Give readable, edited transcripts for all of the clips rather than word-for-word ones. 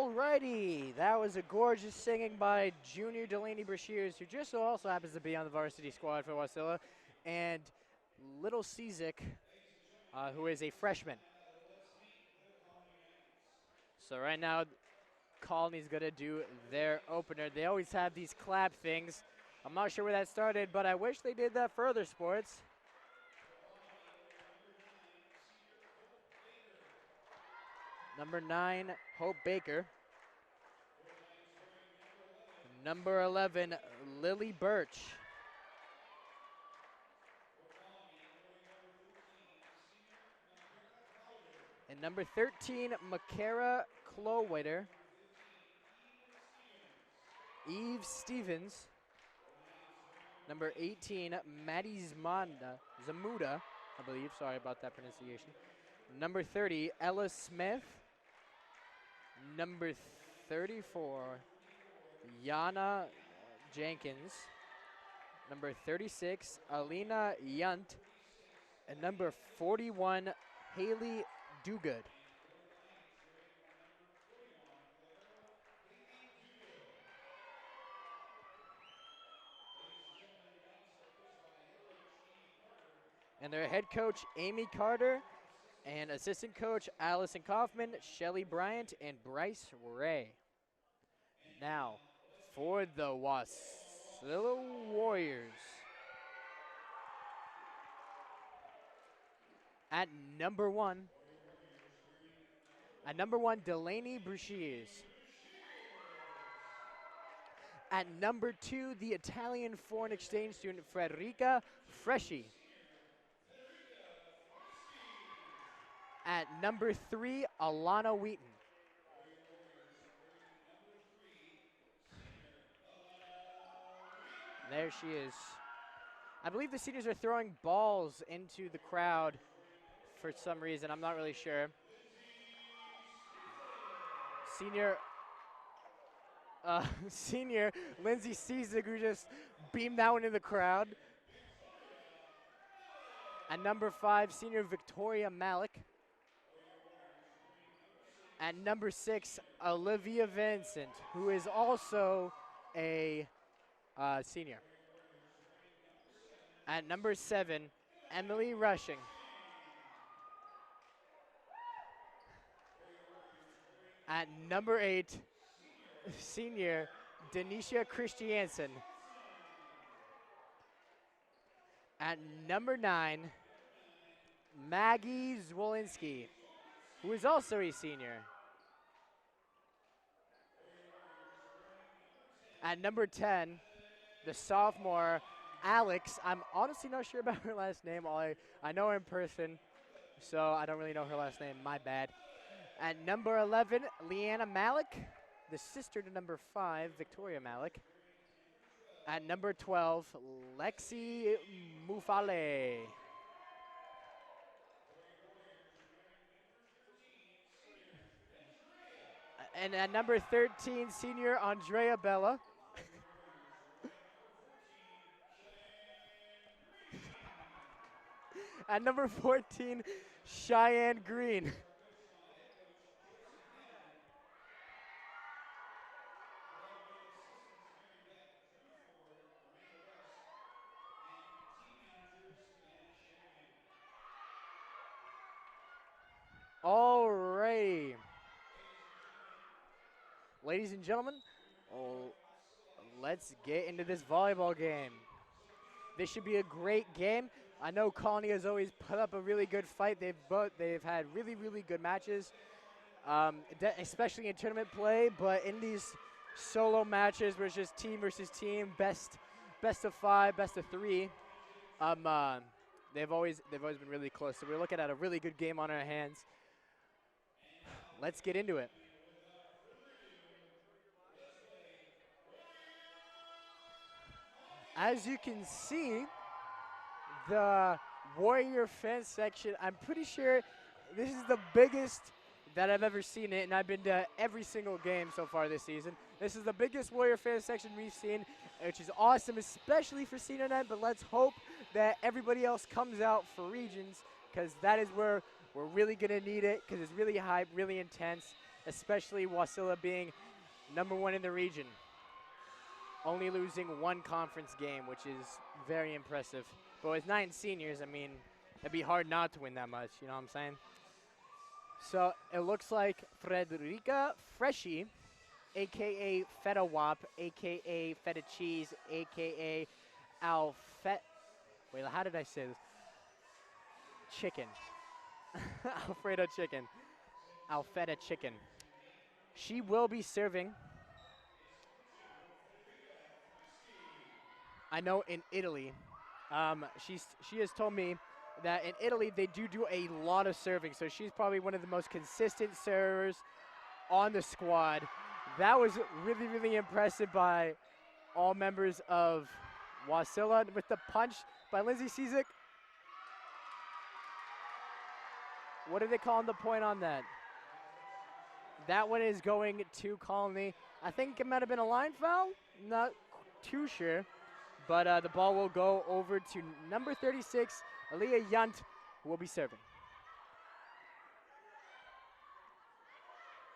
Alrighty, that was a gorgeous singing by Junior Delaney Brashears, who just so also happens to be on the varsity squad for Wasilla, and Little Cizik, who is a freshman. So right now, Colony's gonna do their opener. They always have these clap things. I'm not sure where that started, but I wish they did that for other sports. Number 9, Hope Baker. Number 11, Lily Birch. And number 13, Makara Clowater. Eve Stevens. Number 18, Maddie Zamuda, I believe. Sorry about that pronunciation. Number 30, Ella Smith. Number 34, Yana Jenkins. Number 36, Alina Yunt. And number 41, Haley Dugood. And their head coach, Amy Carter, and assistant coach, Allison Kaufman, Shelly Bryant, and Bryce Ray. Now, for the Wasilla Warriors. At number 1, Delaney Brashears. At number 2, the Italian foreign exchange student, Frederica Freschi. At number 3, Alana Wheaton. There she is. I believe the seniors are throwing balls into the crowd for some reason. I'm not really sure. Senior Lindsay Cizik, who just beamed out into the crowd. At number 5, senior Victoria Malik. At number 6, Olivia Vincent, who is also a senior. At number 7, Emily Rushing. At number 8, senior Denisha Christiansen. At number 9, Maggie Zwolinski, who is also a senior. At number 10, the sophomore, Alex. I'm honestly not sure about her last name. I know her in person, so I don't really know her last name. My bad. At number 11, Leanna Malik, the sister to number 5, Victoria Malik. At number 12, Lexi Mufale. And at number 13, senior Andrea Bella. At number 14, Cheyenne Green. Alrighty. Ladies and gentlemen, let's get into this volleyball game. This should be a great game. I know Colony has always put up a really good fight. They've had really, really good matches, especially in tournament play. But in these solo matches, where it's just team versus team, best of 5, best of 3, they've always been really close. So we're looking at a really good game on our hands. Let's get into it. As you can see, the Warrior fans section, I'm pretty sure this is the biggest that I've ever seen it, and I've been to every single game so far this season. This is the biggest Warrior fans section we've seen, which is awesome, especially for senior night, but let's hope that everybody else comes out for regions, because that is where we're really going to need it, because it's really hype, really intense, especially Wasilla being #1 in the region. Only losing 1 conference game, which is very impressive. But with 9 seniors, I mean, it'd be hard not to win that much, you know what I'm saying? So it looks like Frederica Freshy, a.k.a. Feta Wop, a.k.a. Feta Cheese, a.k.a. Alfet. Wait, how did I say this? Chicken. Alfredo chicken. Alfeta chicken. She will be serving. I know in Italy, she has told me that in Italy they do a lot of serving, so she's probably one of the most consistent servers on the squad. That was really, really impressive by all members of Wasilla with the punch by Lindsay Cizik. What are they calling the point on that? That one is going to Colony. I think it might have been a line foul. Not too sure. But the ball will go over to number 36, Aaliyah Yunt, who will be serving.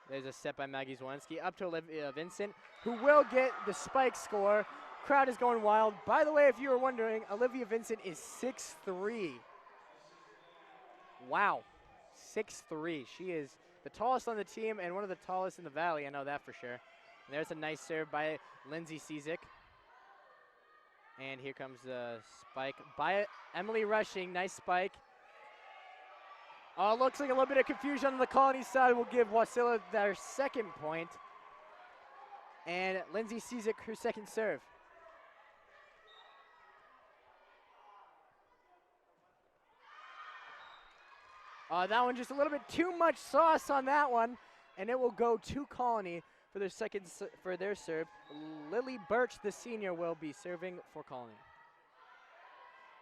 There's a set by Maggie Zwolenski up to Olivia Vincent, who will get the spike score. Crowd is going wild. By the way, if you were wondering, Olivia Vincent is 6'3". Wow, 6'3". She is the tallest on the team and one of the tallest in the valley. I know that for sure. And there's a nice serve by Lindsay Cizik. And here comes the spike by Emily Rushing. Nice spike. Looks like a little bit of confusion on the Colony side. Will give Wasilla their 2nd point. And Lindsay Cizik her 2nd serve. That one just a little bit too much sauce on that one. And it will go to Colony for their serve. Lily Birch, the senior, will be serving for Colony.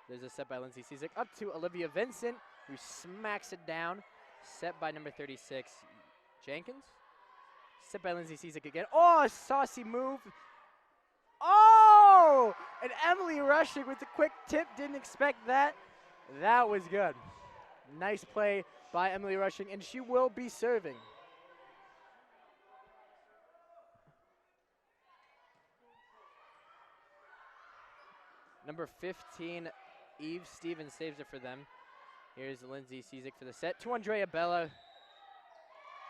There's a set by Lindsay Cizik up to Olivia Vincent, who smacks it down. Set by number 36, Jenkins. Set by Lindsay Cizik again. Oh, a saucy move. Oh, and Emily Rushing with the quick tip. Didn't expect that. That was good. Nice play by Emily Rushing, and she will be serving. Number 15, Eve Stevens saves it for them. Here's Lindsay Cizik for the set to Andrea Bella.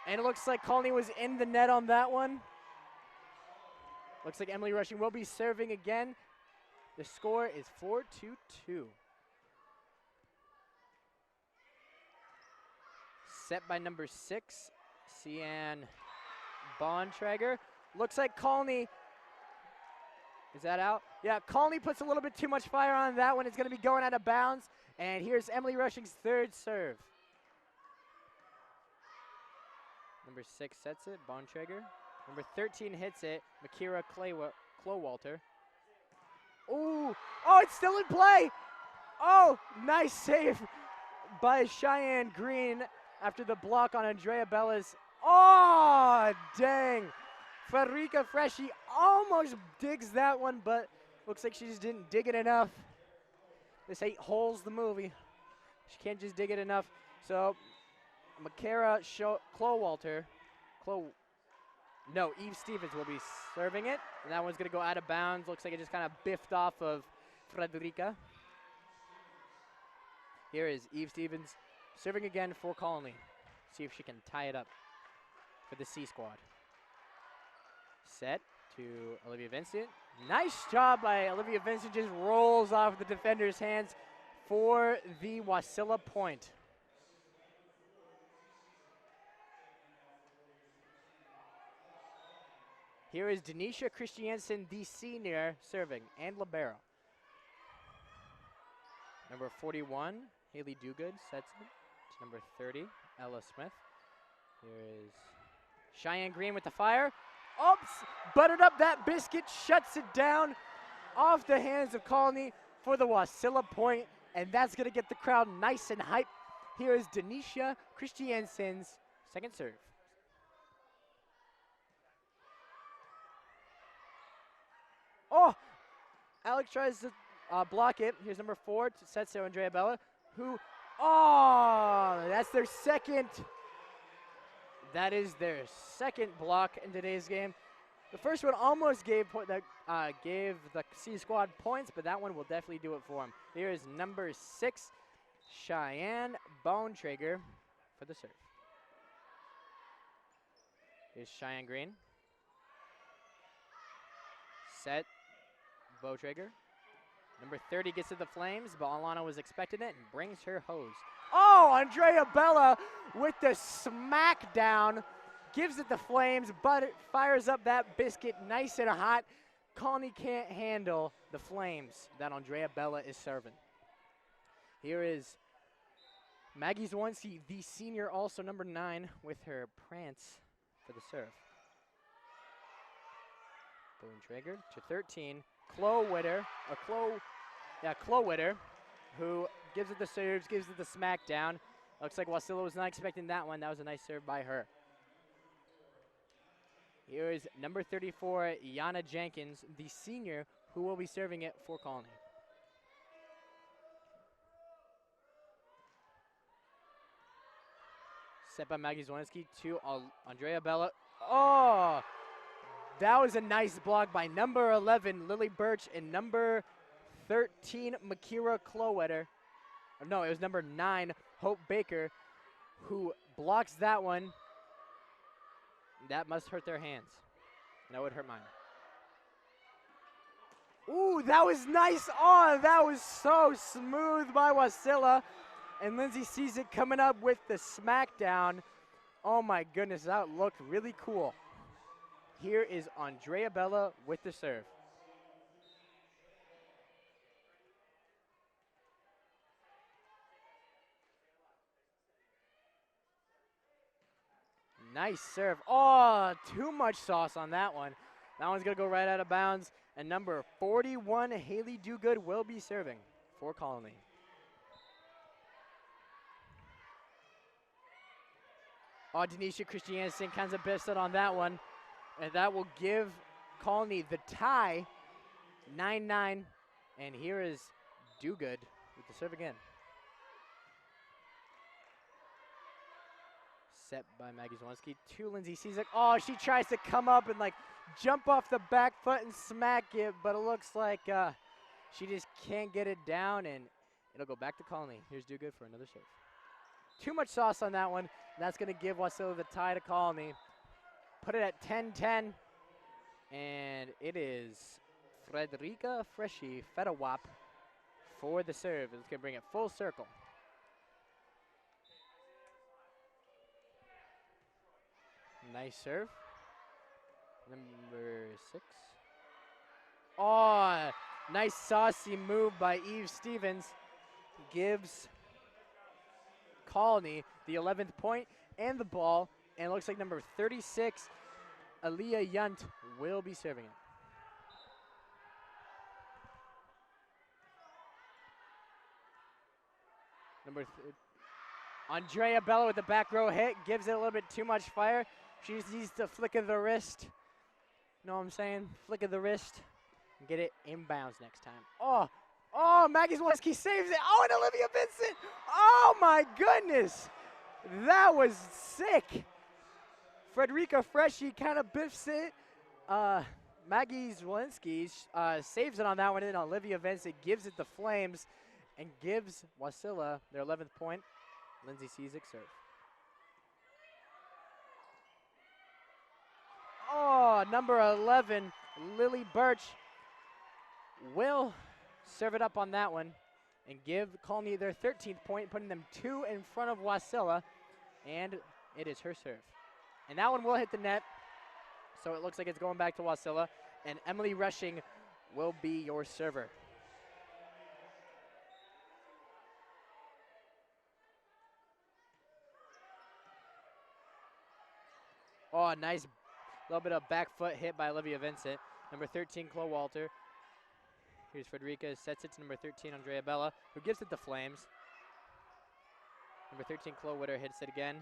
And it looks like Colony was in the net on that one. Looks like Emily Rushing will be serving again. The score is 4-2-2. Set by number 6, Cian Bontrager. Looks like Colony. Is that out? Yeah, Colony puts a little bit too much fire on that one. It's going to be going out of bounds. And here's Emily Rushing's 3rd serve. Number 6 sets it, Bontrager. Number 13 hits it, Makira Klowalter. Ooh, oh, it's still in play. Oh, nice save by Cheyenne Green after the block on Andrea Bella's. Oh, dang. Frederica Freshy almost digs that one, but looks like she just didn't dig it enough. This 8 holes the movie. She can't just dig it enough. So, Makara Klowalter. No, Eve Stevens will be serving it. And that one's going to go out of bounds. Looks like it just kind of biffed off of Frederica. Here is Eve Stevens serving again for Colony. See if she can tie it up for the C squad. Set to Olivia Vincent. Nice job by Olivia Vincent. Just rolls off the defender's hands for the Wasilla point. Here is Denisha Christiansen, the senior, serving, and libero. Number 41, Haley Dugood, sets it to number 30, Ella Smith. Here is Cheyenne Green with the fire. Oops, buttered up that biscuit, shuts it down off the hands of Colony for the Wasilla point, and that's going to get the crowd nice and hyped. Here is Denisha Christiansen's 2nd serve. Oh, Alex tries to block it. Here's number 4, sets to Andrea Bella, who, oh, that's their 2nd That is their second block in today's game. The first one almost gave the C squad points, but that one will definitely do it for them. Here is number 6, Cheyenne Bonetrigger for the serve. Here's Cheyenne Green. Set, Bonetrigger. Number 30 gets to the flames, but Alana was expecting it and brings her hose. Oh, Andrea Bella with the smackdown. Gives it the flames, but it fires up that biscuit nice and hot. Colony can't handle the flames that Andrea Bella is serving. Here is Maggie Zwanski, the senior, also number 9, with her prance for the serve. Bonetrigger to 13. Chloe Witter, who gives it the serves, gives it the smackdown. Looks like Wasilla was not expecting that one. That was a nice serve by her. Here is number 34, Yana Jenkins, the senior, who will be serving it for Colony. Set by Maggie Zwanski to Andrea Bella. Oh, that was a nice block by number 11, Lily Birch, and number 13, Makira Clowetter. No, it was number 9, Hope Baker, who blocks that one. That must hurt their hands. That would hurt mine. Ooh, that was nice on. That was so smooth by Wasilla. And Lindsay sees it coming up with the smackdown. Oh my goodness, that looked really cool. Here is Andrea Bella with the serve. Nice serve. Oh, too much sauce on that one. That one's going to go right out of bounds. And number 41, Haley Dogood, will be serving for Colony. Oh, Denisha Christiansen kind of biffs it on that one. And that will give Colony the tie, 9-9. And here is Dogood with the serve again. Set by Maggie Zwanski to Lindsay Cizek. Oh, she tries to come up and like jump off the back foot and smack it, but it looks like she just can't get it down, and it'll go back to Colony. Here's Dogood for another serve. Too much sauce on that one. That's going to give Wasilla the tie to Colony. Put it at 10-10, and it is Frederica Freshy Fedawap for the serve. It's going to bring it full circle. Nice serve. Number 6. Oh, nice saucy move by Eve Stevens. Gives Colony the 11th point and the ball. And it looks like number 36, Aaliyah Yunt, will be serving it. Andrea Bella with the back row hit. Gives it a little bit too much fire. She just needs to flick of the wrist. You know what I'm saying? Flick of the wrist. And get it inbounds next time. Oh, Maggie Zwanski saves it. Oh, and Olivia Vincent. Oh, my goodness. That was sick. Frederica Freshy kind of biffs it. Maggie Zwanski saves it on that one, and Olivia Vincent gives it the flames and gives Wasilla their 11th point. Lindsay Cizek serve. Oh, number 11, Lily Birch, will serve it up on that one and give Colony their 13th point, putting them 2 in front of Wasilla, and it is her serve. And that one will hit the net, so it looks like it's going back to Wasilla, and Emily Rushing will be your server. Oh, nice little bit of back foot hit by Olivia Vincent. Number 13, Chloe Walter. Here's Frederica, sets it to number 13, Andrea Bella, who gives it the flames. Number 13, Chloe Witter hits it again.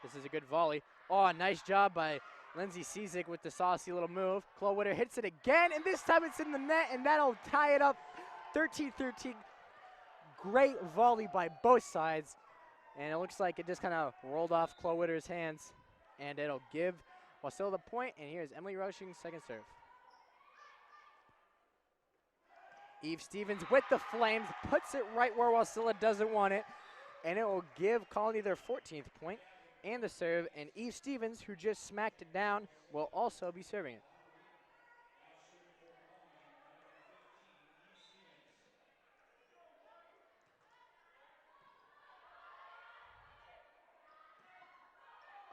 This is a good volley. Oh, nice job by Lindsay Cizek with the saucy little move. Chloe Witter hits it again, and this time it's in the net, and that'll tie it up 13-13. Great volley by both sides, and it looks like it just kind of rolled off Chloe Witter's hands. and it'll give Wasilla the point, and here's Emily Rushing's second serve. Eve Stevens with the flames, puts it right where Wasilla doesn't want it, and it will give Colony their 14th point and the serve, and Eve Stevens, who just smacked it down, will also be serving it.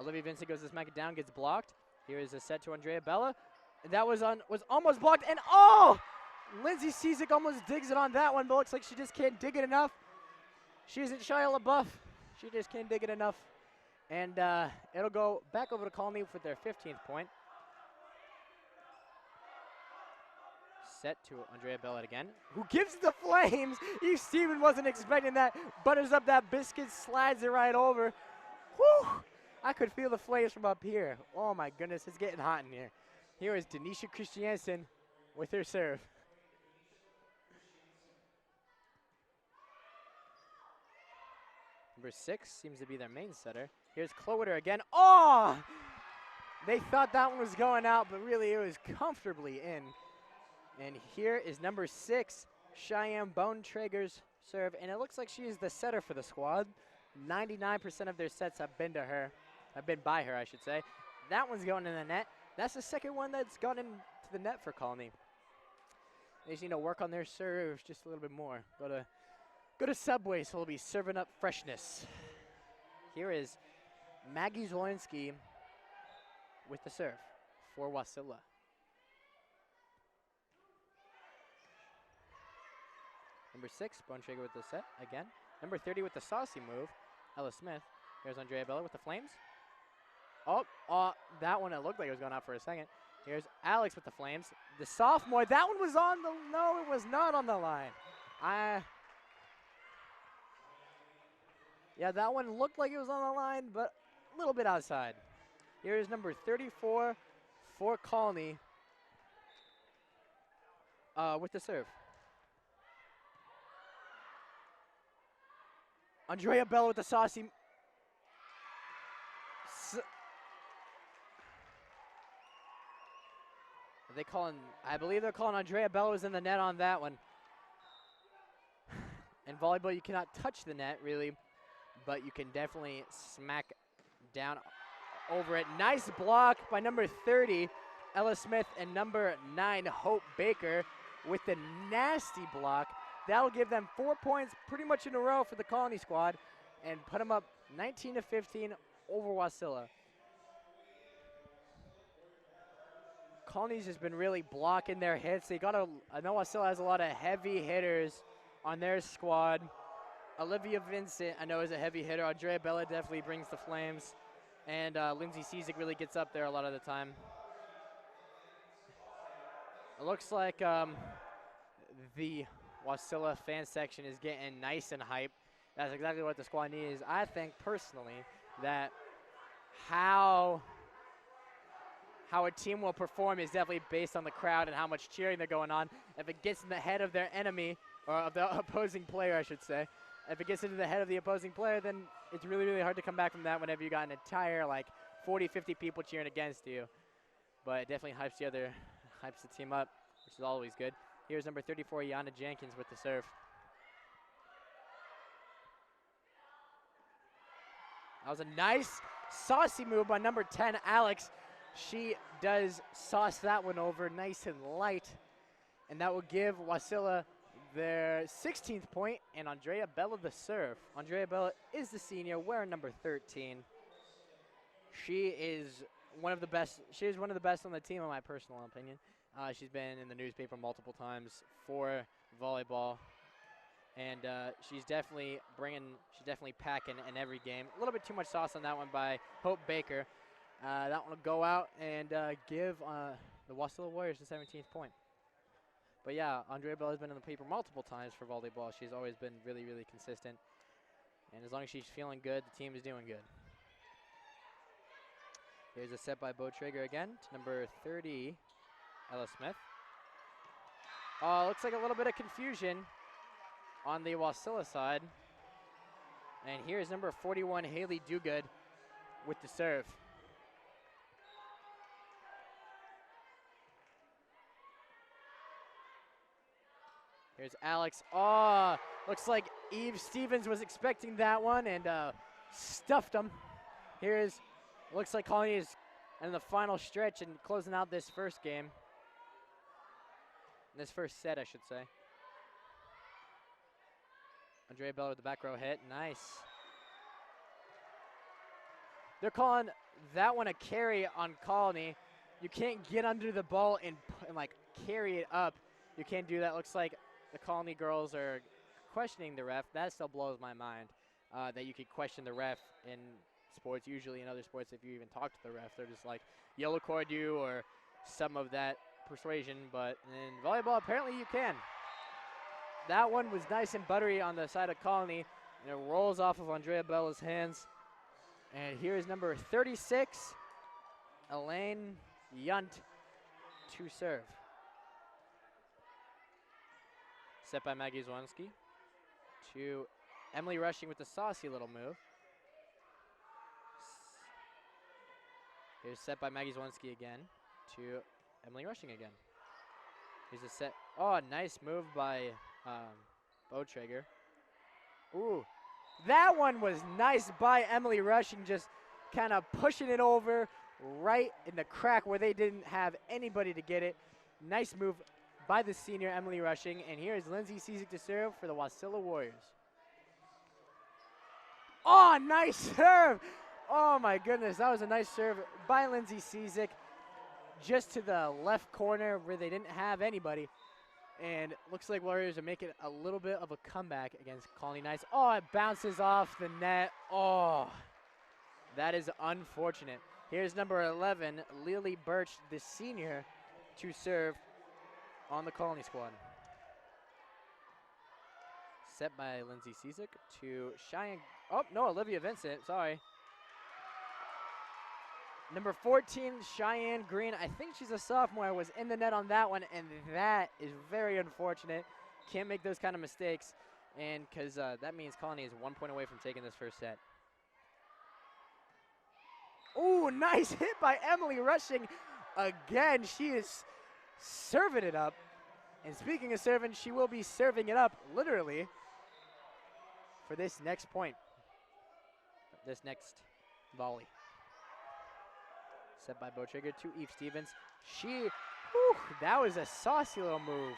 Olivia Vincent goes to smack it down, gets blocked. Here is a set to Andrea Bella. That was almost blocked, and oh! Lindsay Cizik almost digs it on that one, but looks like she just can't dig it enough. She isn't Shia LaBeouf. She just can't dig it enough. And it'll go back over to Colony for their 15th point. Set to Andrea Bella again, who gives the flames. Eve Stevens wasn't expecting that. Butters up that biscuit, slides it right over. Whew! I could feel the flames from up here. Oh my goodness, it's getting hot in here. Here is Denisha Christiansen with her serve. Number 6 seems to be their main setter. Here's Clowitter again. Oh! They thought that one was going out, but really it was comfortably in. And here is number 6, Cheyenne Bonetrager's serve, and it looks like she is the setter for the squad. 99% of their sets have been by her, I should say. That one's going in the net. That's the second one that's gone into the net for Colony. They just need to work on their serves just a little bit more. Go to Subway, so we'll be serving up freshness. Here is Maggie Zwolinski with the serve for Wasilla. Number 6, Bonetrager with the set again. Number 30 with the saucy move, Ella Smith. Here's Andrea Bella with the flames. Oh, that one, it looked like it was going out for a second. Here's Alex with the flames. The sophomore, that one was on the, no, it was not on the line. Yeah, that one looked like it was on the line, but a little bit outside. Here's number 34 for Colony with the serve. Andrea Bella with the saucy. Are they calling? I believe they're calling Andrea Bella was in the net on that one. In volleyball, you cannot touch the net, really, but you can definitely smack down over it. Nice block by number 30, Ella Smith, and number 9, Hope Baker, with the nasty block. That'll give them 4 points pretty much in a row for the Colony squad and put them up 19-15 over Wasilla. Colony's has been really blocking their hits. I know Wasilla has a lot of heavy hitters on their squad. Olivia Vincent, I know, is a heavy hitter. Andrea Bella definitely brings the flames. And Lindsay Cizik really gets up there a lot of the time. It looks like the Wasilla fan section is getting nice and hype. That's exactly what the squad needs. I think personally that how a team will perform is definitely based on the crowd and how much cheering they're going on. If it gets in the head of their enemy, or of the opposing player, I should say, if it gets into the head of the opposing player, then it's really, really hard to come back from that whenever you got an entire, like, 40, 50 people cheering against you. But it definitely hypes the team up, which is always good. Here's number 34, Yana Jenkins with the serve. That was a nice, saucy move by number 10, Alex. She does sauce that one over nice and light. And that will give Wasilla their 16th point, and Andrea Bella the serve. Andrea Bella is the senior, wearing number 13. She is one of the best. She is one of the best on the team, in my personal opinion. She's been in the newspaper multiple times for volleyball, and she's definitely packing in every game. A little bit too much sauce on that one by Hope Baker. That one will go out and give the Wasilla Warriors the 17th point. But yeah, Andrea Bella has been in the paper multiple times for volleyball. She's always been really, really consistent. And as long as she's feeling good, the team is doing good. Here's a set by Bonetrager again to number 30, Ella Smith. Looks like a little bit of confusion on the Wasilla side. And here's number 41, Haley Duguid with the serve. Here's Alex. Oh, looks like Eve Stevens was expecting that one and stuffed him. Looks like Colony is in the final stretch and closing out this first game. This first set, I should say. Andrea Bell with the back row hit. Nice. They're calling that one a carry on Colony. You can't get under the ball and like carry it up. You can't do that. Looks like the Colony girls are questioning the ref. That still blows my mind that you could question the ref in sports. Usually in other sports, if you even talk to the ref, they're just like yellow card you or some of that persuasion. But in volleyball, apparently you can. That one was nice and buttery on the side of Colony, and it rolls off of Andrea Bella's hands. And here's number 36, Elaine Yunt, to serve. Set by Maggie Zwanski to Emily Rushing with the saucy little move. Here's set by Maggie Zwanski again to Emily Rushing again. Here's a set. Oh, nice move by Botrager. Ooh, that one was nice by Emily Rushing, just kind of pushing it over right in the crack where they didn't have anybody to get it. Nice move by the senior Emily Rushing. And here is Lindsay Cizik to serve for the Wasilla Warriors. Oh, nice serve. Oh my goodness, that was a nice serve by Lindsay Cizik, just to the left corner where they didn't have anybody. And looks like Warriors are making a little bit of a comeback against Colony Knights. Oh, it bounces off the net. Oh, that is unfortunate. Here's number 11, Lily Birch, the senior, to serve on the Colony squad. Set by Lindsay Cizik to Cheyenne. Oh, no, Olivia Vincent, sorry. Number 14, Cheyenne Green. I think she's a sophomore. Was in the net on that one, and that is very unfortunate. Can't make those kind of mistakes, and because that means Colony is 1 point away from taking this first set. Ooh, nice hit by Emily Rushing. Again, she is serving it up. And speaking of serving, she will be serving it up, literally, for this next point, this next volley. Set by Botrigger to Eve Stevens. That was a saucy little move.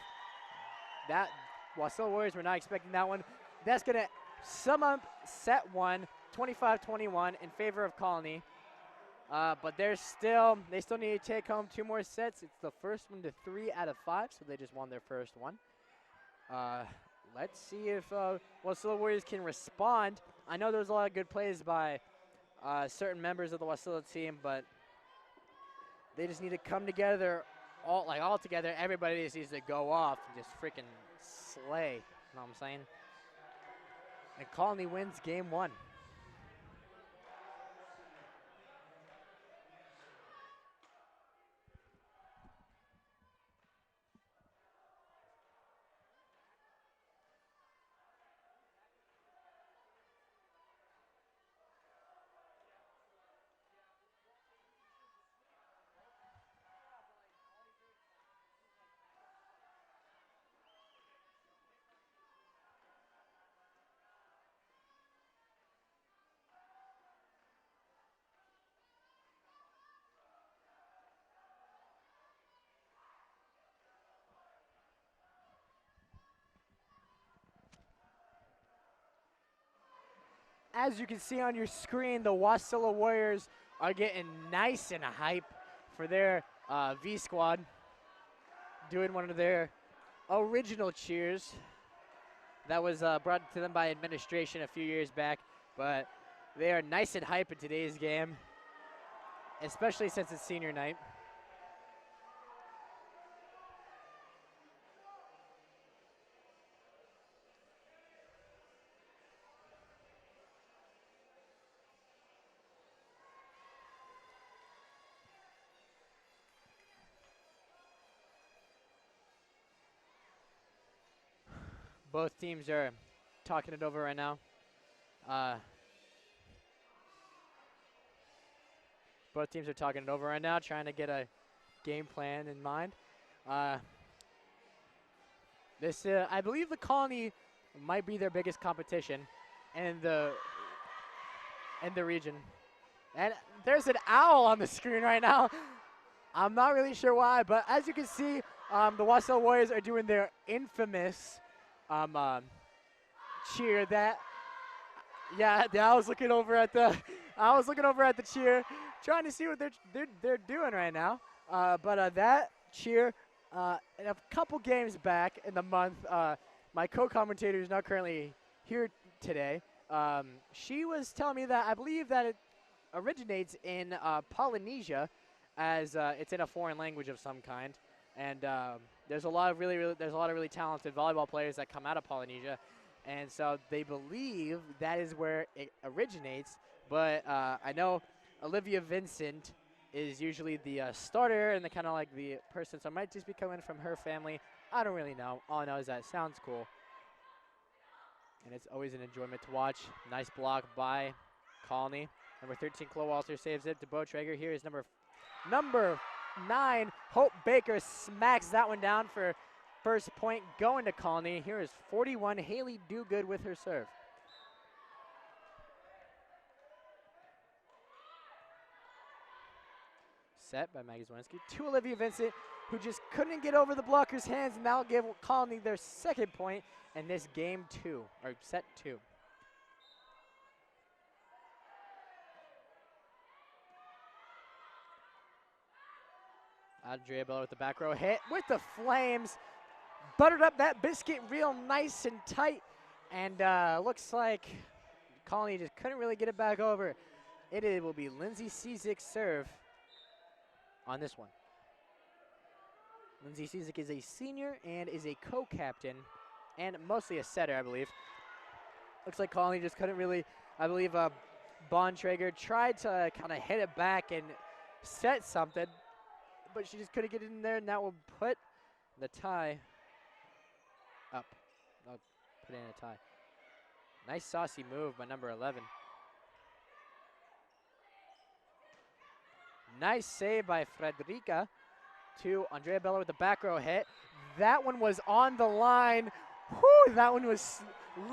That Wasilla Warriors were not expecting that one. That's going to sum up set one, 25-21 in favor of Colony. But they still need to take home 2 more sets. It's the first one to 3 out of 5, so they just won their first one. Let's see if Wasilla Warriors can respond. I know there's a lot of good plays by certain members of the Wasilla team, but they just need to come together, all together. Everybody just needs to go off and just freaking slay. You know what I'm saying? And Colony wins game 1. As you can see on your screen, the Wasilla Warriors are getting nice and hype for their V squad, doing one of their original cheers that was brought to them by administration a few years back. But they are nice and hype in today's game, especially since it's senior night. Both teams are talking it over right now. Both teams are talking it over right now, trying to get a game plan in mind. This, I believe the Colony might be their biggest competition in the region. And there's an owl on the screen right now. I'm not really sure why, but as you can see, the Wasilla Warriors are doing their infamous cheer. I was looking over at the cheer, trying to see what they're doing right now. But that cheer, in a couple games back in the month, my co-commentator is not currently here today. She was telling me that I believe that it originates in Polynesia, as it's in a foreign language of some kind, and there's a lot of really talented volleyball players that come out of Polynesia, and so they believe that is where it originates. But I know Olivia Vincent is usually the starter and the kind of like the person, so it might just be coming from her family. I don't really know. All I know is that it sounds cool, and it's always an enjoyment to watch. Nice block by Colony. Number 13, Chloe Walter saves it to Bo Traeger. Here is number 9, Hope Baker smacks that one down for first point going to Colony. Here is 41, Haley Dogood with her serve. Set by Maggie Zwolenski to Olivia Vincent, who just couldn't get over the blocker's hands, and that'll give Colony their second point in this game 2, or set 2. Andrea Bella with the back row hit with the flames. Buttered up that biscuit real nice and tight. And looks like Colony just couldn't really get it back over. It will be Lindsay Cizik serve on this one. Lindsay Cizik is a senior and is a co-captain and mostly a setter, I believe. Looks like Colony just couldn't really, I believe Bontrager tried to kind of hit it back and set something, but she just couldn't get it in there, and that will put the tie up. I'll put in a tie. Nice saucy move by number 11. Nice save by Frederica to Andrea Bella with the back row hit. That one was on the line. Whew, that one was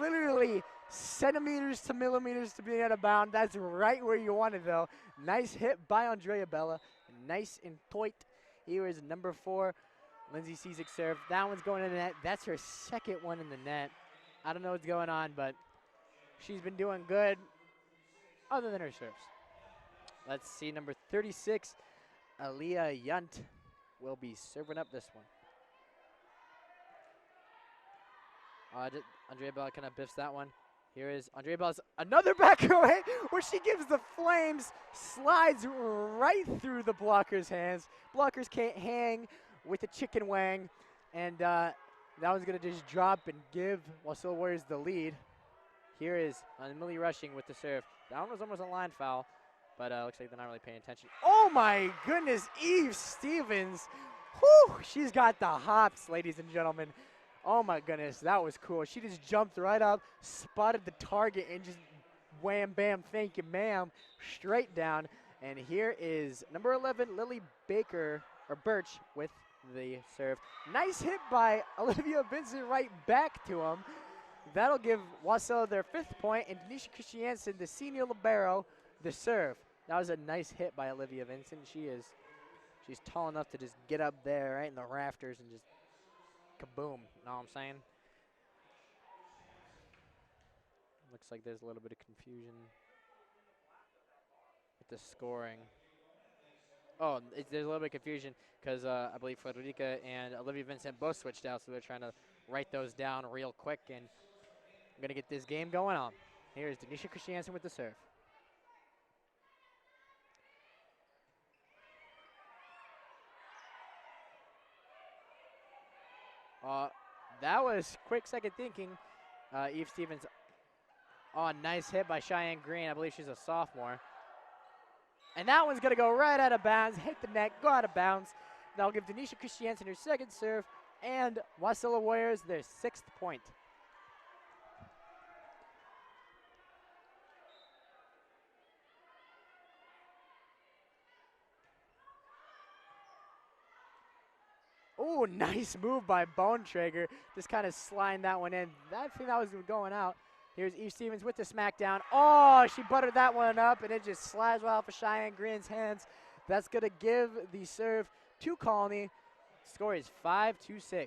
literally centimeters to millimeters to being out of bounds. That's right where you want it, though. Nice hit by Andrea Bella. Nice and tight. Here is number 4, Lindsay Cizik serve. That one's going in the net. That's her second one in the net. I don't know what's going on, but she's been doing good other than her serves. Let's see, number 36, Aaliyah Yunt will be serving up this one. Andrea Bella kind of biffs that one. Here is Andrea Bella's another back row hit where she gives the flames, slides right through the blocker's hands. Blockers can't hang with the chicken wang, and that one's going to just drop and give Wasilla Warriors the lead. Here is Emily Rushing with the serve. That one was almost a line foul, but looks like they're not really paying attention. Oh my goodness, Eve Stevens. Whew, she's got the hops, ladies and gentlemen. Oh my goodness, that was cool. She just jumped right up, spotted the target, and just wham, bam, thank you, ma'am, straight down. And here is number 11, Lily Baker, or Birch, with the serve. Nice hit by Olivia Vincent right back to him. That'll give Wasilla their 5th point, and Denisha Christiansen, the senior libero, the serve. That was a nice hit by Olivia Vincent. She's tall enough to just get up there right in the rafters and just kaboom, know what I'm saying? Looks like there's a little bit of confusion with the scoring. Oh, there's a little bit of confusion because I believe Frederica and Olivia Vincent both switched out, so they're trying to write those down real quick, and I'm going to get this game going on. Here's Denisha Christiansen with the serve. That was quick second thinking. Eve Stevens. Oh, nice hit by Cheyenne Green. I believe she's a sophomore. And that one's going to go right out of bounds, hit the net, go out of bounds. That'll give Denisha Christiansen her 2nd serve, and Wasilla Warriors their 6th point. Oh, nice move by Bontrager. Just kind of sliding that one in. I think that was going out. Here's Eve Stevens with the smackdown. Oh, she buttered that one up, and it just slides right off of Cheyenne Green's hands. That's going to give the serve to Colony. Score is 5-6.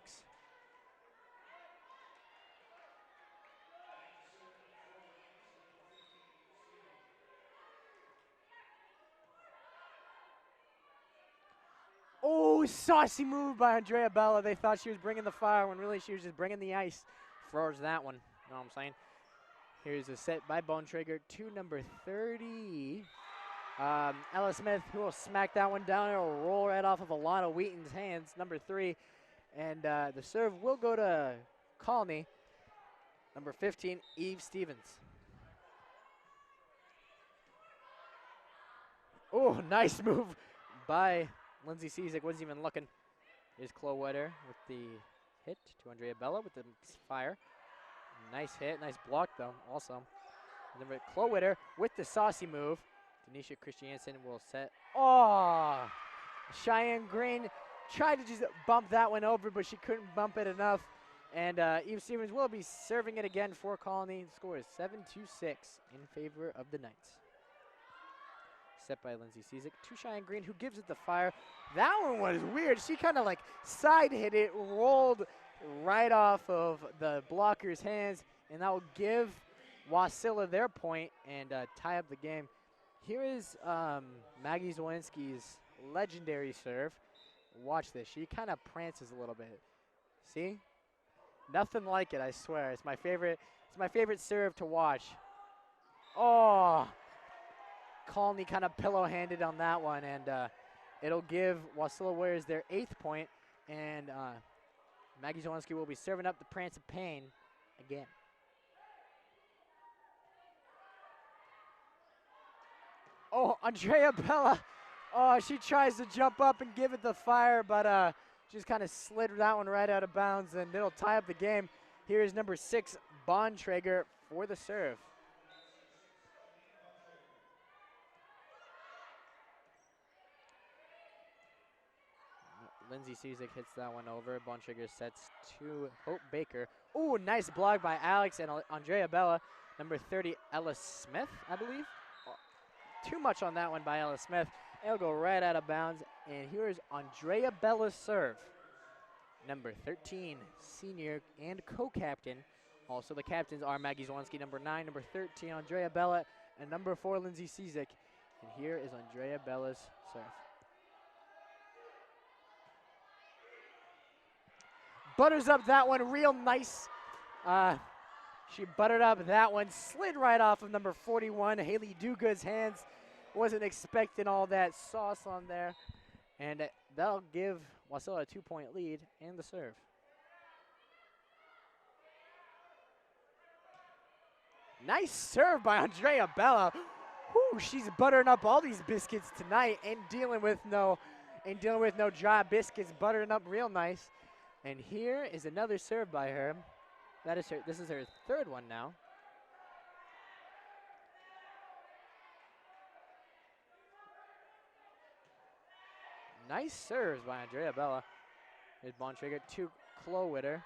Oh, saucy move by Andrea Bella. They thought she was bringing the fire when really she was just bringing the ice. Throws that one. You know what I'm saying? Here's a set by Bontrager to number 30. Ella Smith, who will smack that one down. It'll roll right off of Alana Wheaton's hands, number 3. And the serve will go to Colony, number 15, Eve Stevens. Oh, nice move by Lindsay Cizik. Wasn't even looking. Here's Chloe Wetter with the hit to Andrea Bella with the fire. Nice hit, nice block though, also. And then Chloe Wetter with the saucy move. Denisha Christiansen will set. Oh! Cheyenne Green tried to just bump that one over, but she couldn't bump it enough. And Eve Stevens will be serving it again for Colony. The score is 7-6 in favor of the Knights. Set by Lindsay Cizik to Cheyenne Green, who gives it the fire. That one was weird. She kind of like side hit it, rolled right off of the blocker's hands, and that will give Wasilla their point and tie up the game. Here is Maggie Zwolinski's legendary serve. Watch this. She kind of prances a little bit. See? Nothing like it, I swear. It's my favorite. It's my favorite serve to watch. Oh! Colony kind of pillow-handed on that one, and it'll give Wasilla Warriors their 8th point, and Maggie Zwolinski will be serving up the Prance of Pain again. Oh, Andrea Bella. Oh, she tries to jump up and give it the fire, but just kind of slid that one right out of bounds, and it'll tie up the game. Here is number 6, Bontrager, for the serve. Lindsay Cizik hits that one over. Bontrager sets to Hope Baker. Ooh, nice block by Alex and Andrea Bella. Number 30, Ella Smith, I believe. Too much on that one by Ella Smith. It'll go right out of bounds. And here's Andrea Bella's serve. Number 13, senior and co-captain. Also, the captains are Maggie Zwolinski, number 9, number 13, Andrea Bella, and number 4, Lindsay Cizik. And here is Andrea Bella's serve. Butters up that one real nice. She buttered up that one, slid right off of number 41, Haley Duga's hands. Wasn't expecting all that sauce on there. And that'll give Wasilla a 2-point lead and the serve. Nice serve by Andrea Bella. Whew, she's buttering up all these biscuits tonight and dealing with no dry biscuits, buttering up real nice. And here is another serve by her. This is her 3rd one now. Nice serves by Andrea Bella. Here's Bontrager to Chloe Witter.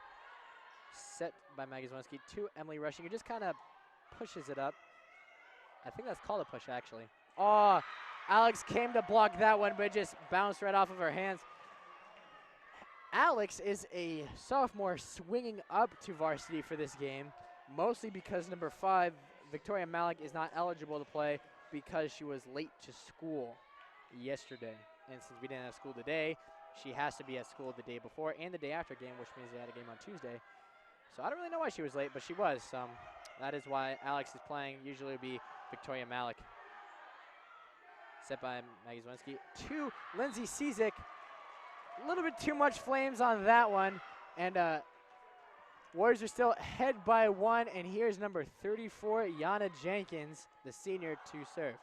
Set by Maggie Zwolinski to Emily Rushing, who just kind of pushes it up. I think that's called a push, actually. Oh, Alex came to block that one, but it just bounced right off of her hands. Alex is a sophomore swinging up to varsity for this game, mostly because number 5, Victoria Malik, is not eligible to play because she was late to school yesterday. And since we didn't have school today, she has to be at school the day before and the day after game, which means they had a game on Tuesday. So I don't really know why she was late, but she was. That is why Alex is playing. Usually it would be Victoria Malik. Set by Maggie Zwolinski to Lindsay Cizik. A little bit too much flames on that one. And Warriors are still ahead by 1. And here's number 34, Yana Jenkins, the senior, to serve.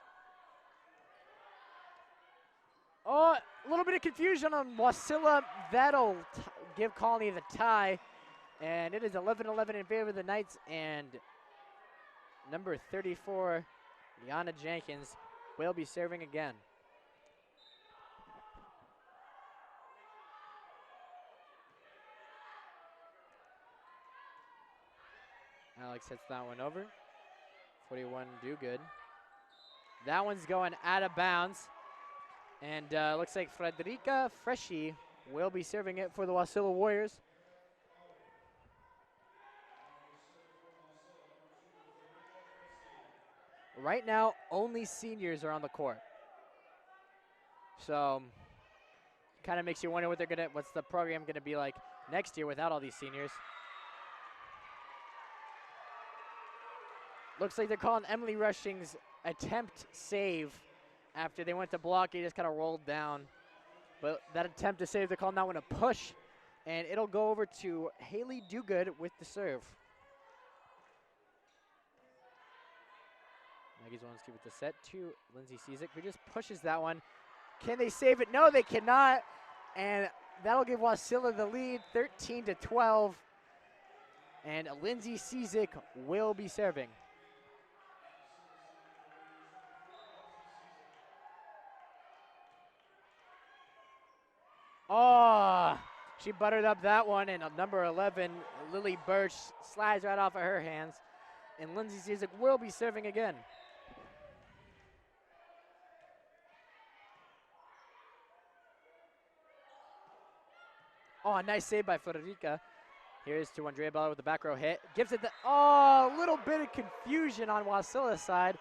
Oh, a little bit of confusion on Wasilla. That'll give Colony the tie. And it is 11-11 in favor of the Knights. And number 34, Yana Jenkins, will be serving again. Alex hits that one over. 41 do good. That one's going out of bounds. And looks like Frederica Freschi will be serving it for the Wasilla Warriors. Right now, only seniors are on the court. So, kind of makes you wonder what's the program gonna be like next year without all these seniors. Looks like they're calling Emily Rushing's attempt save after they went to block. He just kind of rolled down. But that attempt to save, they're calling that one a push. And it'll go over to Haley Dogood with the serve. Maggie Zwolenski with the set to Lindsay Cizik, who just pushes that one. Can they save it? No, they cannot. And that'll give Wasilla the lead, 13-12. And Lindsay Cizik will be serving. Oh, she buttered up that one, and number 11, Lily Birch, slides right off of her hands. And Lindsay Cizik will be serving again. Oh, nice save by Frederica. Here's to Andrea Bella with the back row hit. Gives it the, a little bit of confusion on Wasilla's side.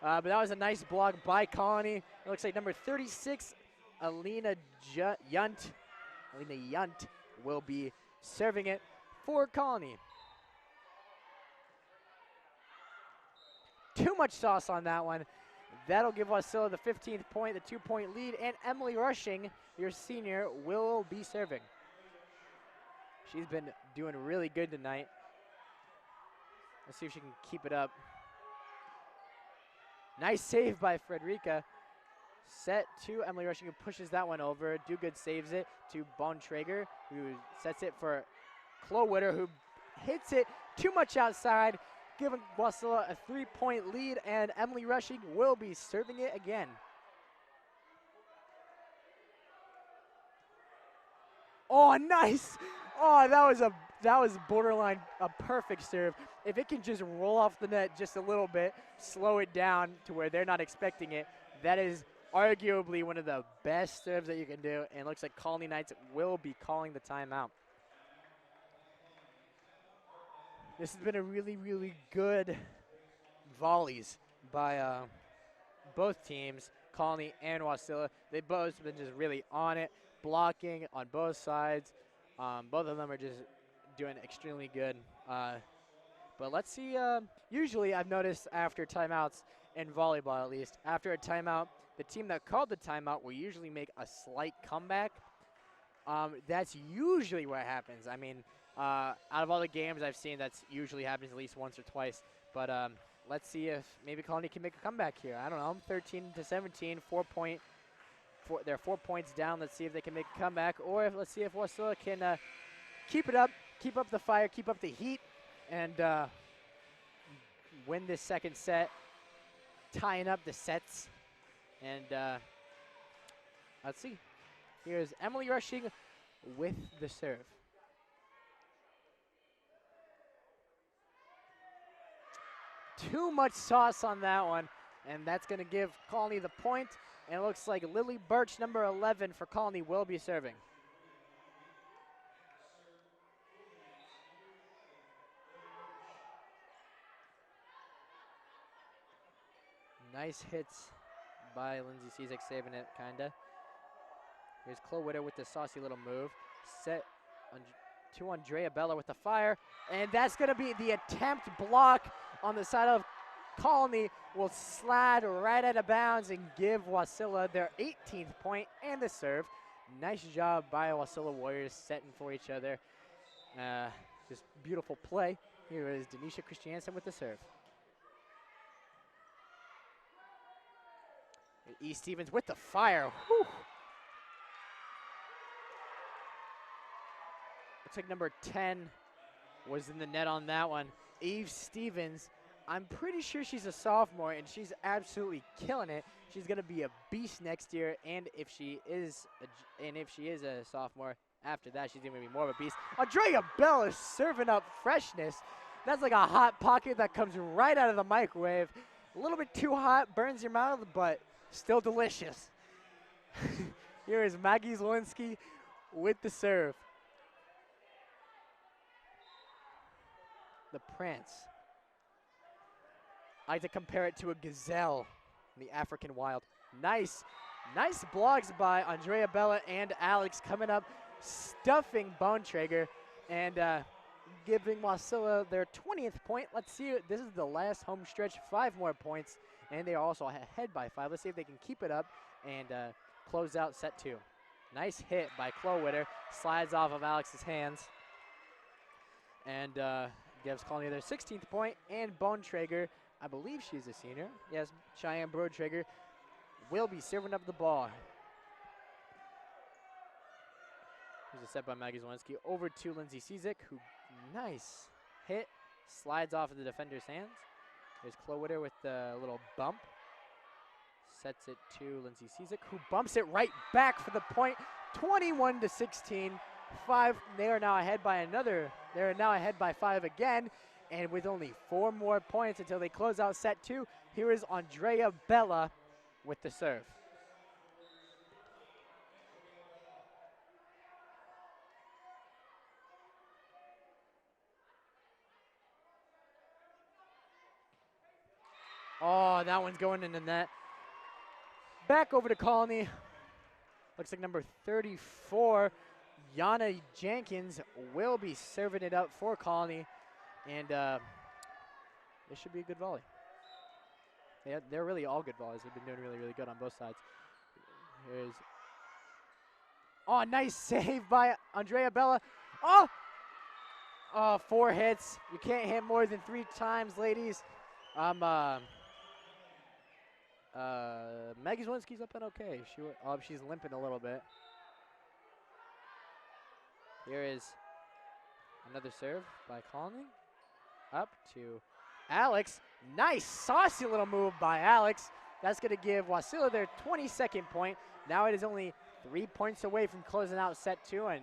But that was a nice block by Colony. It looks like number 36, Alina Yunt will be serving it for Colony. Too much sauce on that one. That'll give Wasilla the 15th point, the 2-point lead, and Emily Rushing, your senior, will be serving. She's been doing really good tonight. Let's see if she can keep it up. Nice save by Frederica. Set to Emily Rushing, who pushes that one over. Dogood saves it to Bontrager, who sets it for Chloe Witter, who hits it too much outside, giving Wasilla a 3-point lead, and Emily Rushing will be serving it again. Oh, nice! Oh, that was borderline a perfect serve. If it can just roll off the net just a little bit, slow it down to where they're not expecting it, that is arguably one of the best serves that you can do, and it looks like Colony Knights will be calling the timeout. This has been a really, really good volleys by both teams, Colony and Wasilla. They've both been just really on it, blocking on both sides. Both of them are just doing extremely good. But let's see, usually I've noticed after timeouts, in volleyball at least, after a timeout, the team that called the timeout will usually make a slight comeback. That's usually what happens. I mean, out of all the games I've seen, that's usually happens at least once or twice. But let's see if maybe Colony can make a comeback here. I don't know, 13-17, they're 4 points down. Let's see if they can make a comeback, or let's see if Wasilla can keep it up, keep up the fire, keep up the heat, and win this second set, tying up the sets. And let's see. Here's Emily Rushing with the serve. Too much sauce on that one, and that's going to give Colony the point. And it looks like Lily Birch, number 11 for Colony, will be serving. Nice hits by Lindsay Cizik, saving it, kinda. Here's Chloe Witter with the saucy little move. Set to Andrea Bella with the fire. And that's going to be the attempt block on the side of Colony. Will slide right out of bounds and give Wasilla their 18th point and the serve. Nice job by Wasilla Warriors setting for each other. Just beautiful play. Here is Denisha Christiansen with the serve. E. Stevens with the fire. Whew. Looks like number 10 was in the net on that one. Eve Stevens, I'm pretty sure she's a sophomore, and she's absolutely killing it. She's going to be a beast next year, and if she is a sophomore, after that, she's going to be more of a beast. Andrea Bell is serving up freshness, That's like a hot pocket that comes right out of the microwave. A little bit too hot, burns your mouth, but still delicious. Here is Maggie Zielinski with the serve. The prance. I like to compare it to a gazelle in the African wild. Nice blocks by Andrea Bella and Alex coming up, stuffing Bontrager and giving Wasilla their 20th point. Let's see, this is the last home stretch, 5 more points, and they are also ahead by 5. Let's see if they can keep it up and close out set 2. Nice hit by Klowitter, slides off of Alex's hands, and gives Colony their 16th point, and Bontrager, I believe she's a senior. Yes, Cheyenne Broadtrager will be serving up the ball. Here's a set by Maggie Zielinski over to Lindsay Cizik, who nice hit, slides off of the defender's hands. There's Klowitter with the little bump. Sets it to Lindsay Cizik, who bumps it right back for the point. 21-16. 5. They are now ahead by another. They are now ahead by 5 again. And with only 4 more points until they close out set 2, here is Andrea Bella with the serve. Oh, that one's going in the net. Back over to Colony. Looks like number 34, Yana Jenkins, will be serving it up for Colony. And this should be a good volley. They're really all good volleys. They've been doing really, really good on both sides. Here's, oh, nice save by Andrea Bella. Oh, 4 hits. You can't hit more than 3 times, ladies. Maggie Zielinski's up and okay. She's limping a little bit. Here is another serve by Colony. Up to Alex. Nice, saucy little move by Alex. That's going to give Wasilla their 22nd point. Now it is only 3 points away from closing out set 2 and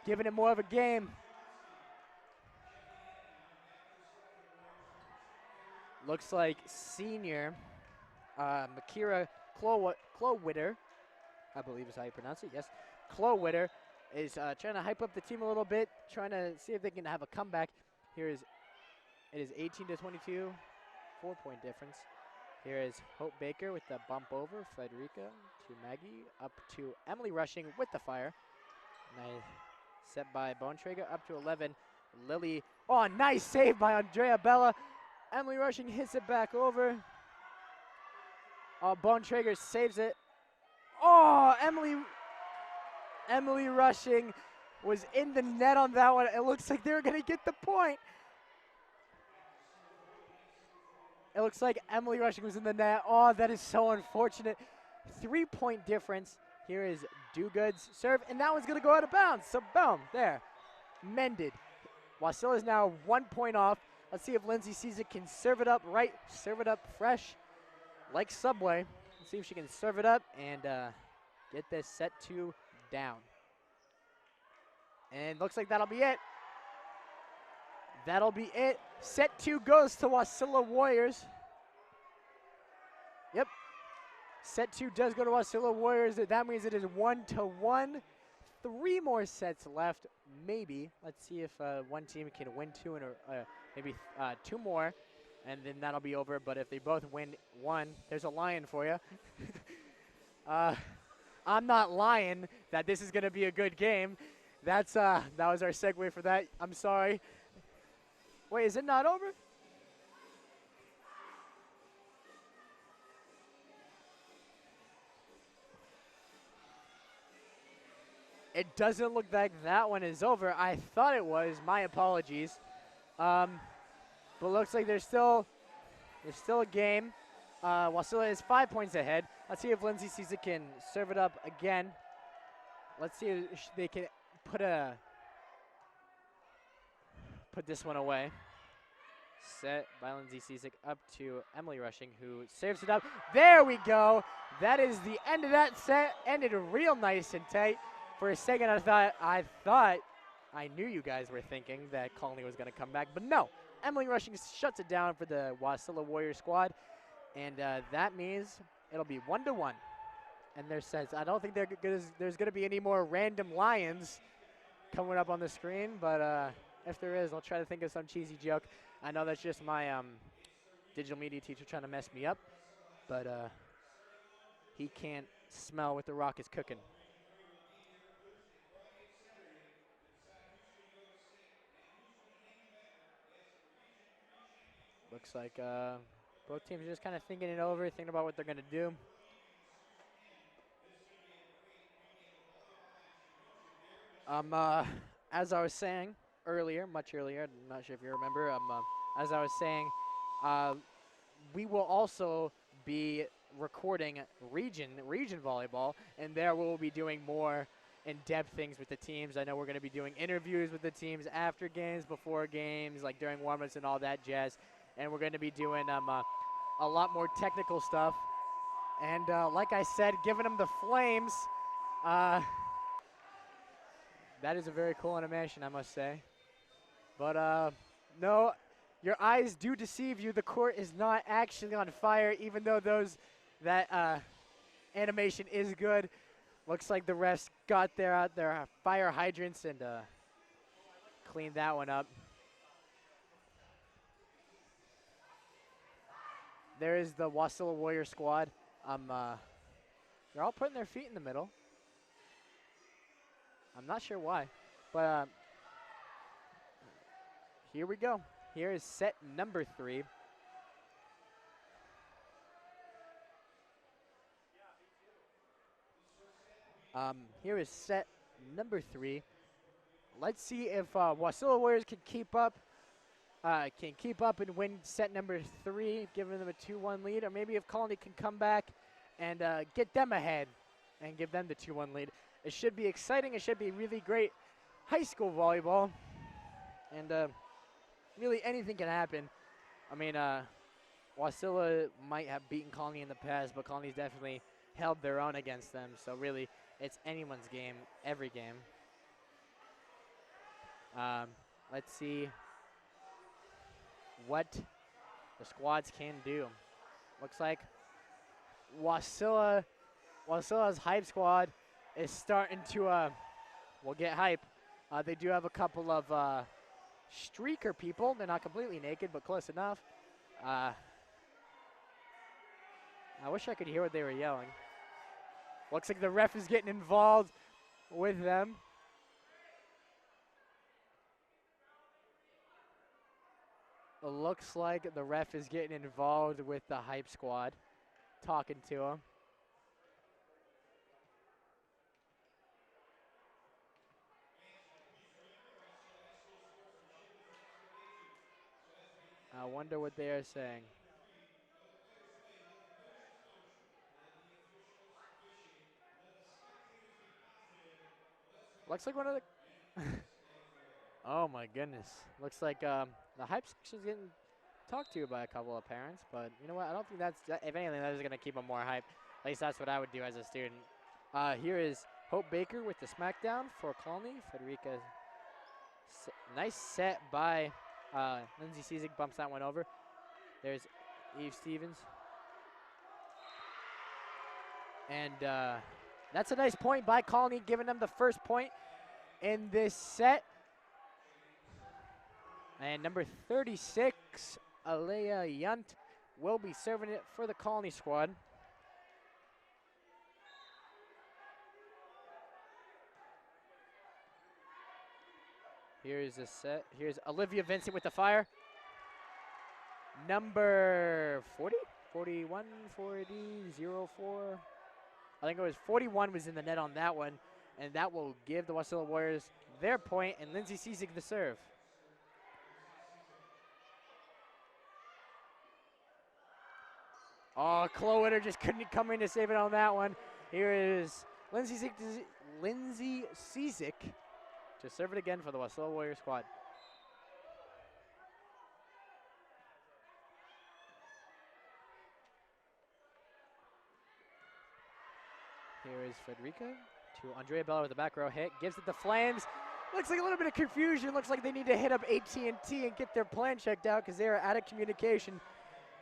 giving it more of a game. Looks like senior Makira Klowitter, I believe is how you pronounce it, yes. Klowitter is trying to hype up the team a little bit, trying to see if they can have a comeback. It is 18-22, 4-point difference. Here is Hope Baker with the bump over, Frederica to Maggie, up to Emily Rushing with the fire. Nice set by Bontrager, up to 11. Lily, oh, nice save by Andrea Bella. Emily Rushing hits it back over. Oh, Bontrager saves it. Oh, Emily Rushing was in the net on that one. It looks like they're going to get the point. It looks like Emily Rushing was in the net. Oh, that is so unfortunate. 3-point difference. Here is Dugood's serve, and that one's going to go out of bounds. So, boom, there. Mended. Wasilla is now 1 point off. Let's see if Lindsay Cizik can serve it up right, serve it up fresh, like Subway. Let's see if she can serve it up and get this set 2 down. And looks like that'll be it. That'll be it. Set 2 goes to Wasilla Warriors. Yep. Set 2 does go to Wasilla Warriors. That means it is 1-1. 3 more sets left, maybe. Let's see if one team can win 2 and maybe 2 more, and then that'll be over. But if they both win 1, there's a lion for you. I'm not lying that this is going to be a good game. That was our segue for that. I'm sorry. Wait, is it not over? It doesn't look like that one is over. I thought it was. My apologies. But looks like there's still a game. Wasilla is 5 points ahead. Let's see if Lindsay Cizik can serve it up again. Let's see if they can put this one away. Set by Lindsay Cizik up to Emily Rushing, who serves it up. There we go. That is the end of that set. Ended real nice and tight. For a second, I thought I knew you guys were thinking that Colony was going to come back, but no, Emily Rushing shuts it down for the Wasilla Warrior squad, and that means it'll be 1-1. And their sets. I don't think there's going to be any more random lions coming up on the screen, but if there is, I'll try to think of some cheesy joke. I know that's just my digital media teacher trying to mess me up, but he can't smell what the rock is cooking. Looks like both teams are just kind of thinking it over, thinking about what they're going to do. As I was saying earlier, much earlier, I'm not sure if you remember, as I was saying, we will also be recording region volleyball, and there we'll be doing more in-depth things with the teams. I know we're going to be doing interviews with the teams after games, before games, like during warm-ups and all that jazz, and we're going to be doing a lot more technical stuff. And like I said, giving them the flames. That is a very cool animation, I must say. But no, your eyes do deceive you. The court is not actually on fire, even though that animation is good. Looks like the refs got their fire hydrants and cleaned that one up. There is the Wasilla Warrior squad. They're all putting their feet in the middle. I'm not sure why, but here we go. Here is set number 3. Here is set number 3. Let's see if Wasilla Warriors can keep up and win set number 3, giving them a 2-1 lead, or maybe if Colony can come back and get them ahead and give them the 2-1 lead. It should be exciting. It should be really great high school volleyball, and really anything can happen. I mean, Wasilla might have beaten Colony in the past, but Colony's definitely held their own against them. So really, it's anyone's game, every game. Let's see what the squads can do. Looks like Wasilla's hype squad is starting to get hype. They do have a couple of streaker people. They're not completely naked, but close enough. I wish I could hear what they were yelling. Looks like the ref is getting involved with them. It looks like the ref is getting involved with the hype squad, talking to him. I wonder what they are saying. Looks like one of the... Oh my goodness. Looks like the hype section's getting talked to by a couple of parents, but you know what? I don't think if anything, that is going to keep them more hype. At least that's what I would do as a student. Here is Hope Baker with the smackdown for Colony. Federica, nice set by Lindsay Cizik, bumps that one over. There's Eve Stevens. And that's a nice point by Colony, giving them the first point in this set. And number 36, Alea Yunt, will be serving it for the Colony squad. Here's a set. Here's Olivia Vincent with the fire. Number 40? 41, 40, 04. I think it was 41 was in the net on that one, and that will give the Wasilla Warriors their point, and Lindsay Cizik the serve. Oh, Chloe just couldn't come in to save it on that one. Here is Lindsay Cizik to serve it again for the Wasilla Warrior squad. Here is Federica to Andrea Bella with the back row hit. Gives it the flames. Looks like a little bit of confusion. Looks like they need to hit up AT&T and get their plan checked out because they are out of communication.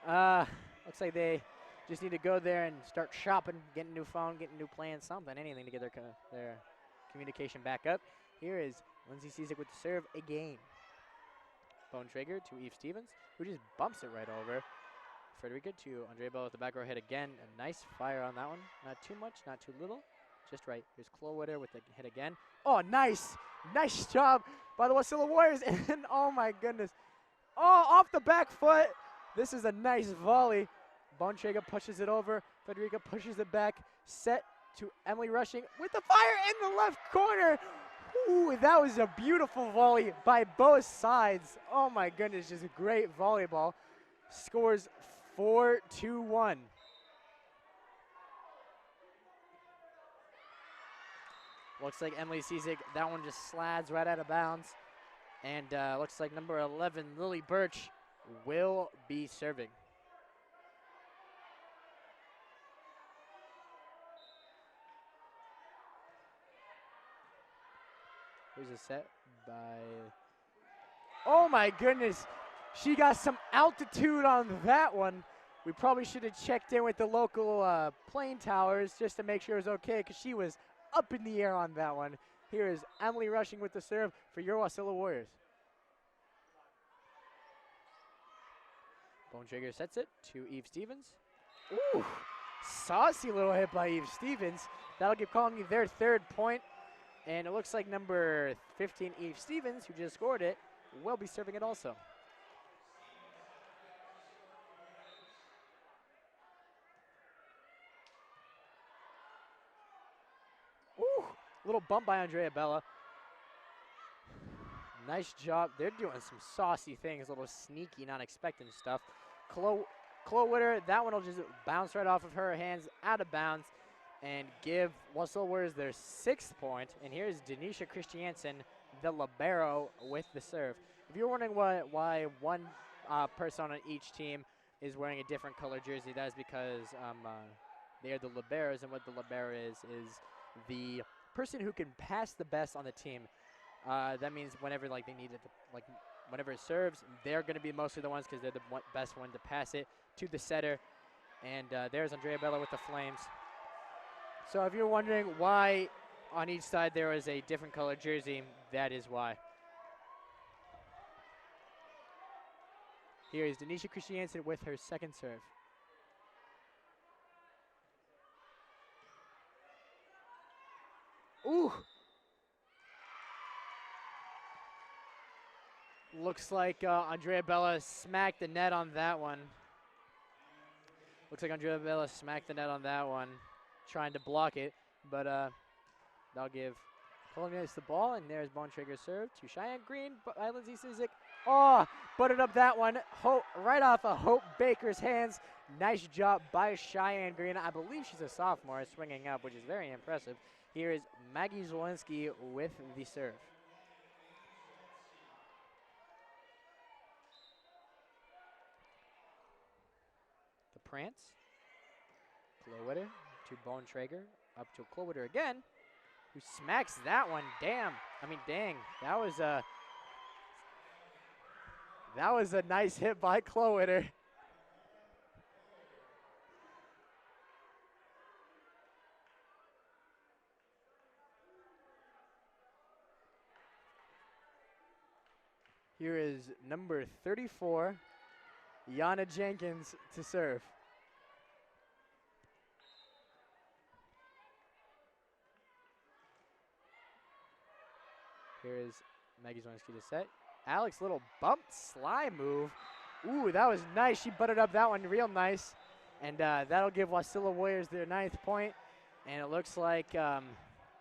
Looks like they just need to go there and start shopping, get a new phone, get a new plan, something, anything to get their communication back up. Here is Lindsay Cizik with the serve again. Bone trigger to Eve Stevens, who just bumps it right over. Frederica to Andrea Bell with the back row hit again. A nice fire on that one. Not too much, not too little. Just right. Here's Klowitter with the hit again. Oh, nice. Nice job by the Wasilla Warriors. And oh my goodness. Oh, off the back foot. This is a nice volley. Bontrager pushes it over. Frederica pushes it back. Set to Emily Rushing with the fire in the left corner. Ooh, that was a beautiful volley by both sides. Oh my goodness, just a great volleyball. Scores 4-1. Looks like Emily Cizik, that one just slides right out of bounds. And looks like number 11, Lily Birch, will be serving. Here's a set by, oh my goodness. She got some altitude on that one. We probably should have checked in with the local plane towers just to make sure it was okay because she was up in the air on that one. Here is Emily Rushing with the serve for your Wasilla Warriors. Bontrager sets it to Eve Stevens. Ooh, saucy little hit by Eve Stevens. That'll give Colony their third point. And it looks like number 15, Eve Stevens, who just scored it, will be serving it also. Ooh, little bump by Andrea Bella. Nice job. They're doing some saucy things, a little sneaky, not expecting stuff. Chloe Witter, that one will just bounce right off of her hands, out of bounds, and give Wasilla Warriors their 6th point. And here's Denisha Christiansen, the libero, with the serve. If you're wondering why one person on each team is wearing a different color jersey, that is because they are the liberos, and what the libero is the person who can pass the best on the team. That means whenever they need it, whenever it serves, they're going to be mostly the ones because they're the best one to pass it to the setter. And there's Andrea Bella with the Flames. So if you're wondering why on each side there is a different color jersey, that is why. Here is Denisha Christiansen with her 2nd serve. Ooh. Looks like Andrea Bella smacked the net on that one. Looks like Andrea Bella smacked the net on that one, trying to block it, but that'll give Colonials the ball, and there's Bontrager's serve to Cheyenne Green by Lindsay Cizik. Oh, buttered up that one right off of Hope Baker's hands. Nice job by Cheyenne Green. I believe she's a sophomore, swinging up, which is very impressive. Here is Maggie Zwolinski with the serve. The Prance. Klowitter to Bontrager, up to Klowitter again, who smacks that one. Damn. I mean, dang. That was a nice hit by Klowitter. Here is number 34, Yana Jenkins, to serve. Here is Maggie Zwolinski to set. Alex, little bump slide move. Ooh, that was nice. She buttered up that one real nice. And that'll give Wasilla Warriors their 9th point. And it looks like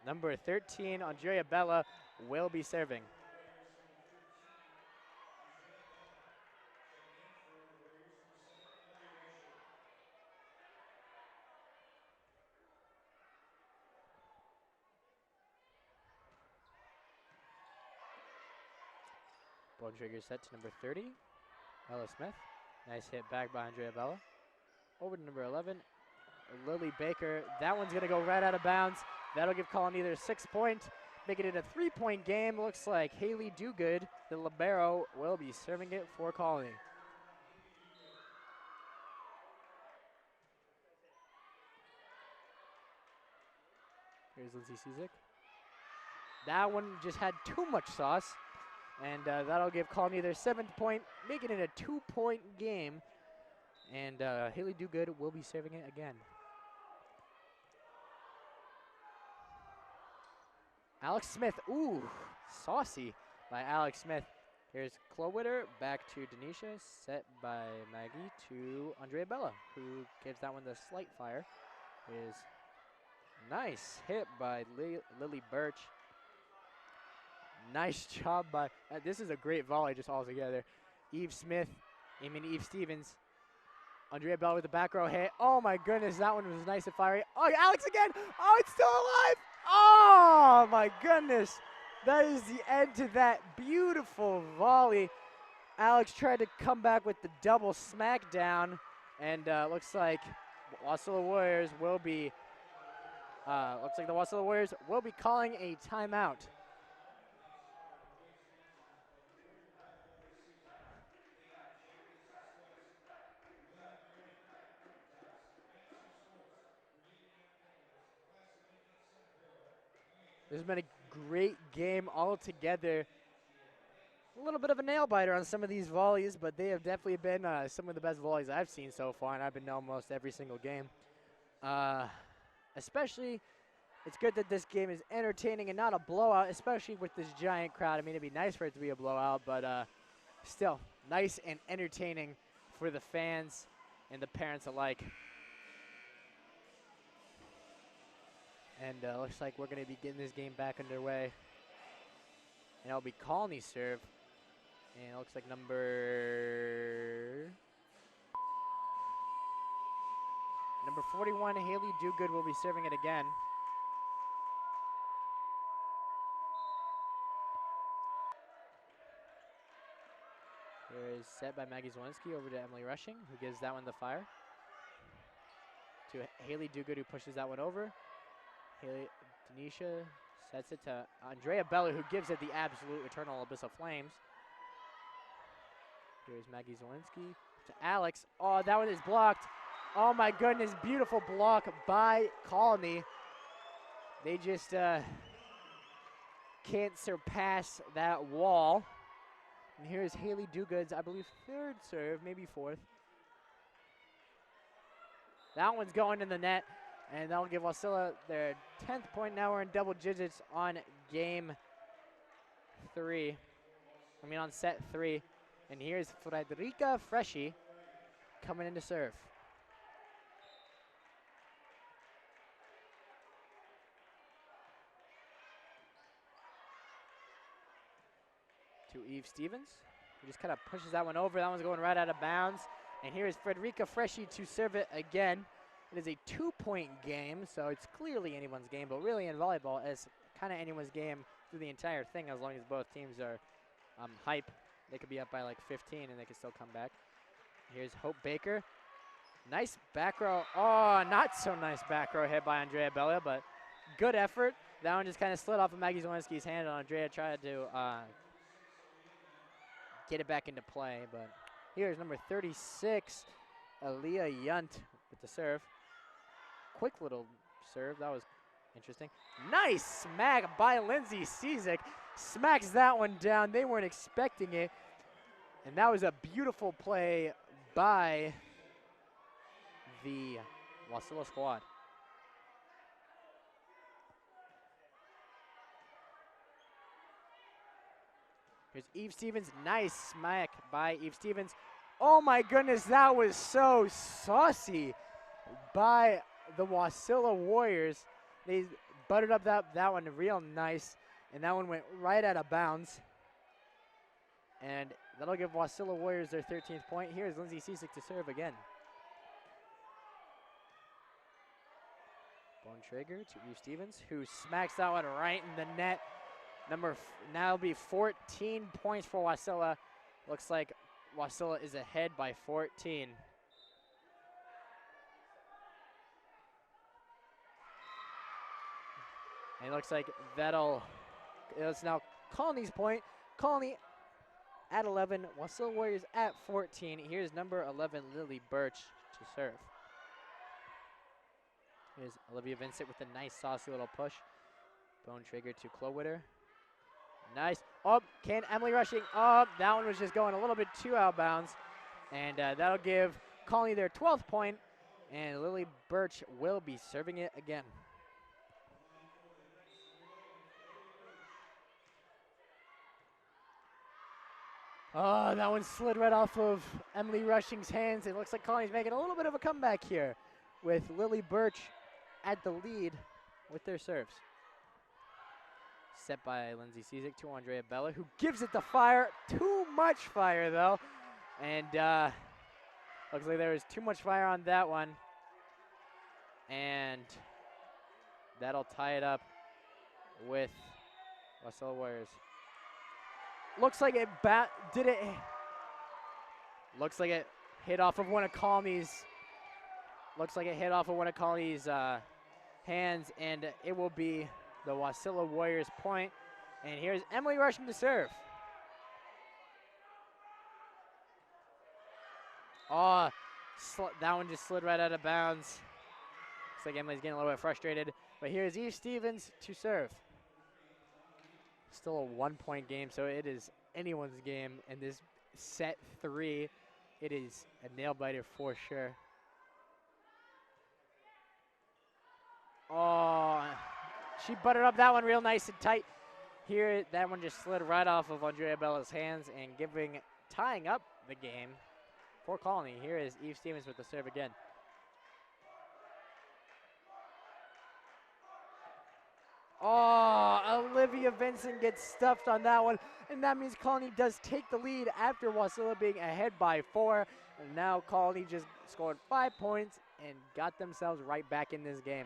number 13, Andrea Bella, will be serving. Bontrager set to number 30, Ella Smith. Nice hit back by Andrea Bella. Over to number 11, Lily Baker. That one's going to go right out of bounds. That'll give Colony their 6th point. Making it a 3-point game. Looks like Haley Dogood, the libero, will be serving it for Colony. Here's Lindsay Cizik. That one just had too much sauce, and that'll give Colony their 7th point, making it a 2-point game. And Haley Dogood will be serving it again. Alex Smith, ooh, saucy by Alex Smith. Here's Clowitter, back to Denisha, set by Maggie to Andrea Bella, who gives that one the slight fire. Is nice hit by Lily Birch. Nice job by, this is a great volley just all together. Eve Stevens. Andrea Bella with the back row hit. Oh my goodness, that one was nice and fiery. Oh, Alex again. Oh, it's still alive. Oh my goodness. That is the end to that beautiful volley. Alex tried to come back with the double smackdown, and looks like Wasilla Warriors will be, the Wasilla Warriors will be calling a timeout. This has been a great game altogether. A little bit of a nail biter on some of these volleys, but they have definitely been some of the best volleys I've seen so far, and I've been to almost every single game. Especially, it's good that this game is entertaining and not a blowout, especially with this giant crowd. I mean, it'd be nice for it to be a blowout, but still, nice and entertaining for the fans and the parents alike. And looks like we're going to be getting this game back underway. And it'll be Colony's serve. And it looks like number 41, Haley Dogood, will be serving it again. There is set by Maggie Zielinski over to Emily Rushing, who gives that one the fire. To Haley Dogood, who pushes that one over. Denisha sets it to Andrea Bella, who gives it the absolute eternal abyss of flames. Here's Maggie Zielinski to Alex. Oh, that one is blocked. Oh my goodness, beautiful block by Colony. They just can't surpass that wall. And here's Haley Dogood's, I believe, 3rd serve, maybe 4th. That one's going in the net. And that'll give Wasilla their 10th point. Now we're in double digits on on set 3. And here's Frederica Freschi coming in to serve. To Eve Stevens, who just kind of pushes that one over. That one's going right out of bounds. And here is Frederica Freschi to serve it again. It is a 2-point game, so it's clearly anyone's game, but really in volleyball, it's kind of anyone's game through the entire thing as long as both teams are hype. They could be up by like 15 and they can still come back. Here's Hope Baker. Nice back row. Oh, not so nice back row hit by Andrea Bella, but good effort. That one just kind of slid off of Maggie Zielinski's hand, and Andrea tried to get it back into play. But here's number 36, Aaliyah Yunt with the serve. Quick little serve. That was interesting. Nice smack by Lindsay Cizik. Smacks that one down. They weren't expecting it. And that was a beautiful play by the Wasilla squad. Here's Eve Stevens. Nice smack by Eve Stevens. Oh my goodness, that was so saucy by the Wasilla Warriors. They buttered up that one real nice, and that one went right out of bounds. And that'll give Wasilla Warriors their 13th point. Here's Lindsay Cizik to serve again. Bontrager to Eve Stevens, who smacks that one right in the net. Now it'll be 14 points for Wasilla. Looks like Wasilla is ahead by 14. And it looks like that'll It's now Colony's point. Colony at 11, Wasilla Warriors at 14. Here's number 11, Lily Birch, to serve. Here's Olivia Vincent with a nice saucy little push. Bone trigger to Clowitter. Nice. Oh, can Emily rushing? Oh, that one was just going a little bit too out of bounds. And that'll give Colony their 12th point. And Lily Birch will be serving it again. Oh, that one slid right off of Emily Rushing's hands. It looks like Colony's making a little bit of a comeback here with Lily Birch at the lead with their serves. Set by Lindsay Cizik to Andrea Bella, who gives it the fire. Too much fire, though. And looks like there was too much fire on that one. And that'll tie it up with Wasilla Warriors. Looks like it looks like it hit off of one of Colony's. Looks like it hit off of one of Colony's hands, and it will be the Wasilla Warriors point. And here's Emily rushing to serve. Oh, that one just slid right out of bounds. Looks like Emily's getting a little bit frustrated. But here's Eve Stevens to serve. Still a 1-point game, so it is anyone's game. And this set 3, it is a nail biter for sure. Oh, she buttered up that one real nice and tight. Here, that one just slid right off of Andrea Bella's hands and tying up the game for Colony. Here is Eve Stevens with the serve again. Oh, Olivia Vincent gets stuffed on that one, and that means Colony does take the lead after Wasilla being ahead by 4. And now Colony just scored 5 points and got themselves right back in this game.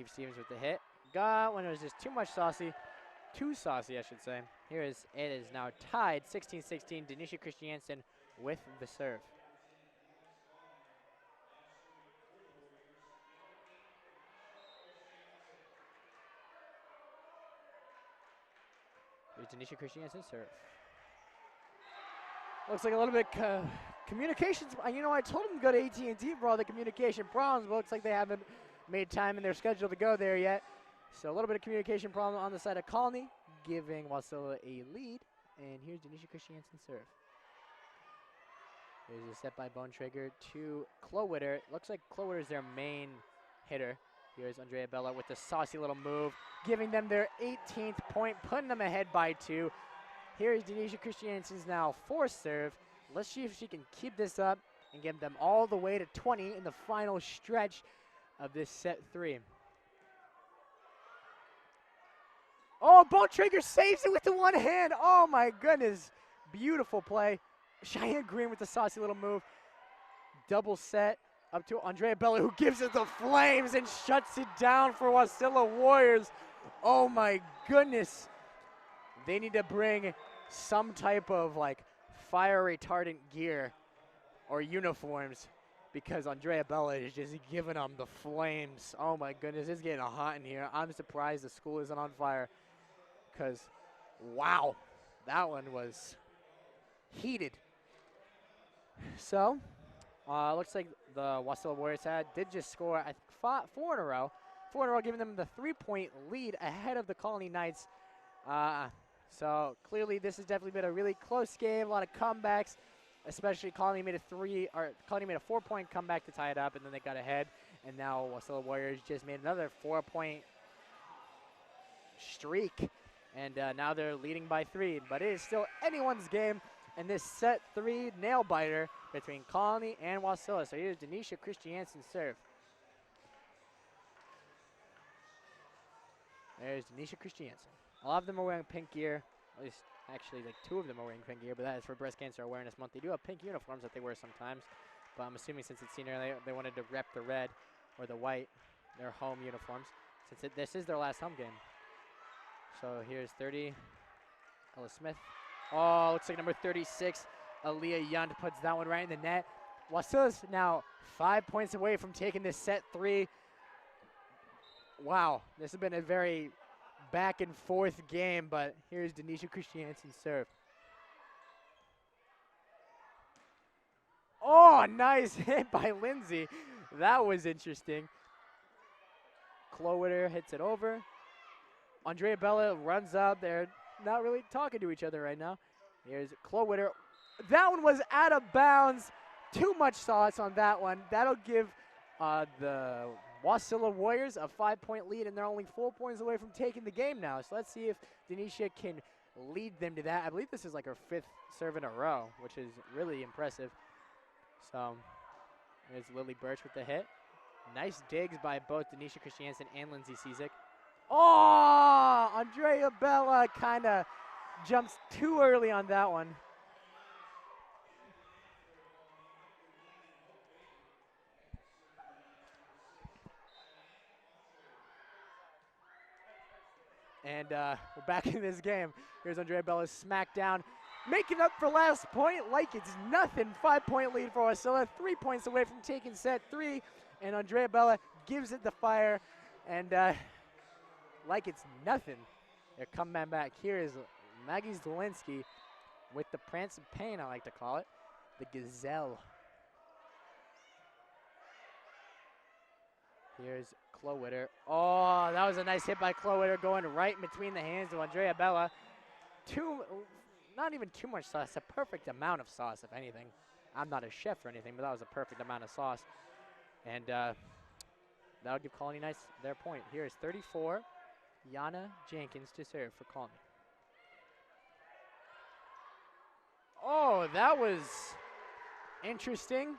Eve Stevens with the hit. Got when it was just too saucy, I should say. It is now tied 16-16. Denisha Christiansen with the serve. Here's Denisha Christiansen serve. Looks like a little bit communications. You know, I told them to go to AT&T for all the communication problems, but looks like they haven't made time in their schedule to go there yet. So a little bit of communication problem on the side of Colony, giving Wasilla a lead. And here's Denisha Christiansen serve. Here's a set by Bone Trigger to Clowitter. Looks like Clowitter is their main hitter. Here's Andrea Bella with the saucy little move, giving them their 18th point, putting them ahead by 2. Here is Denisha Christiansen's now 4th serve. Let's see if she can keep this up and get them all the way to 20 in the final stretch of this set 3. Oh, Bone Trigger saves it with the one hand. Oh my goodness. Beautiful play. Cheyenne Green with the saucy little move. Double set up to Andrea Bella, who gives it the flames and shuts it down for Wasilla Warriors. Oh my goodness. They need to bring some type of like fire retardant gear or uniforms, because Andrea Bella is just giving them the flames. Oh my goodness, it's getting hot in here. I'm surprised the school isn't on fire, because wow, that one was heated. So, looks like the Wasilla Warriors did just score, I think, 4 in a row. 4 in a row, giving them the 3-point lead ahead of the Colony Knights. So clearly this has definitely been a really close game, a lot of comebacks. Especially Colony made a 4-point comeback to tie it up, and then they got ahead. And now Wasilla Warriors just made another 4-point streak, and now they're leading by 3. But it is still anyone's game in this set 3 nail biter between Colony and Wasilla. So here's Denisha Christiansen serve. There's Denisha Christiansen. A lot of them are wearing pink gear, at least. Actually, like 2 of them are wearing pink gear, but that is for Breast Cancer Awareness Month. They do have pink uniforms that they wear sometimes, but I'm assuming since it's senior, they wanted to rep the red or the white, their home uniforms, since this is their last home game. So here's 30, Ella Smith. Oh, looks like number 36, Aaliyah Yund puts that one right in the net. Wasila's now 5 points away from taking this set 3. Wow, this has been a very back and forth game, but here's Denisha Christiansen's serve. Oh, nice hit by Lindsay. That was interesting. Klowitter hits it over. Andrea Bella runs up. They're not really talking to each other right now. Here's Klowitter. That one was out of bounds. Too much sauce on that one. That'll give the Wasilla Warriors a 5-point lead, and they're only 4 points away from taking the game now. So let's see if Denisha can lead them to that. I believe this is like her 5th serve in a row, which is really impressive. So there's Lily Birch with the hit. Nice digs by both Denisha Christiansen and Lindsay Cizik. Oh, Andrea Bella kind of jumps too early on that one. And we're back in this game. Here's Andrea Bella's smackdown, making up for last point like it's nothing. 5-point lead for Wasilla, 3 points away from taking set 3. And Andrea Bella gives it the fire, and like it's nothing. They're coming back. Here is Maggie Zielinski with the prance of pain, I like to call it, the gazelle. Here's Klowitter. Oh, that was a nice hit by Klowitter, going right in between the hands of Andrea Bella. Not even too much sauce, a perfect amount of sauce, if anything. I'm not a chef or anything, but that was a perfect amount of sauce. And that'll give Colony Nice their point. Here is 34, Yana Jenkins to serve for Colony. Oh, that was interesting.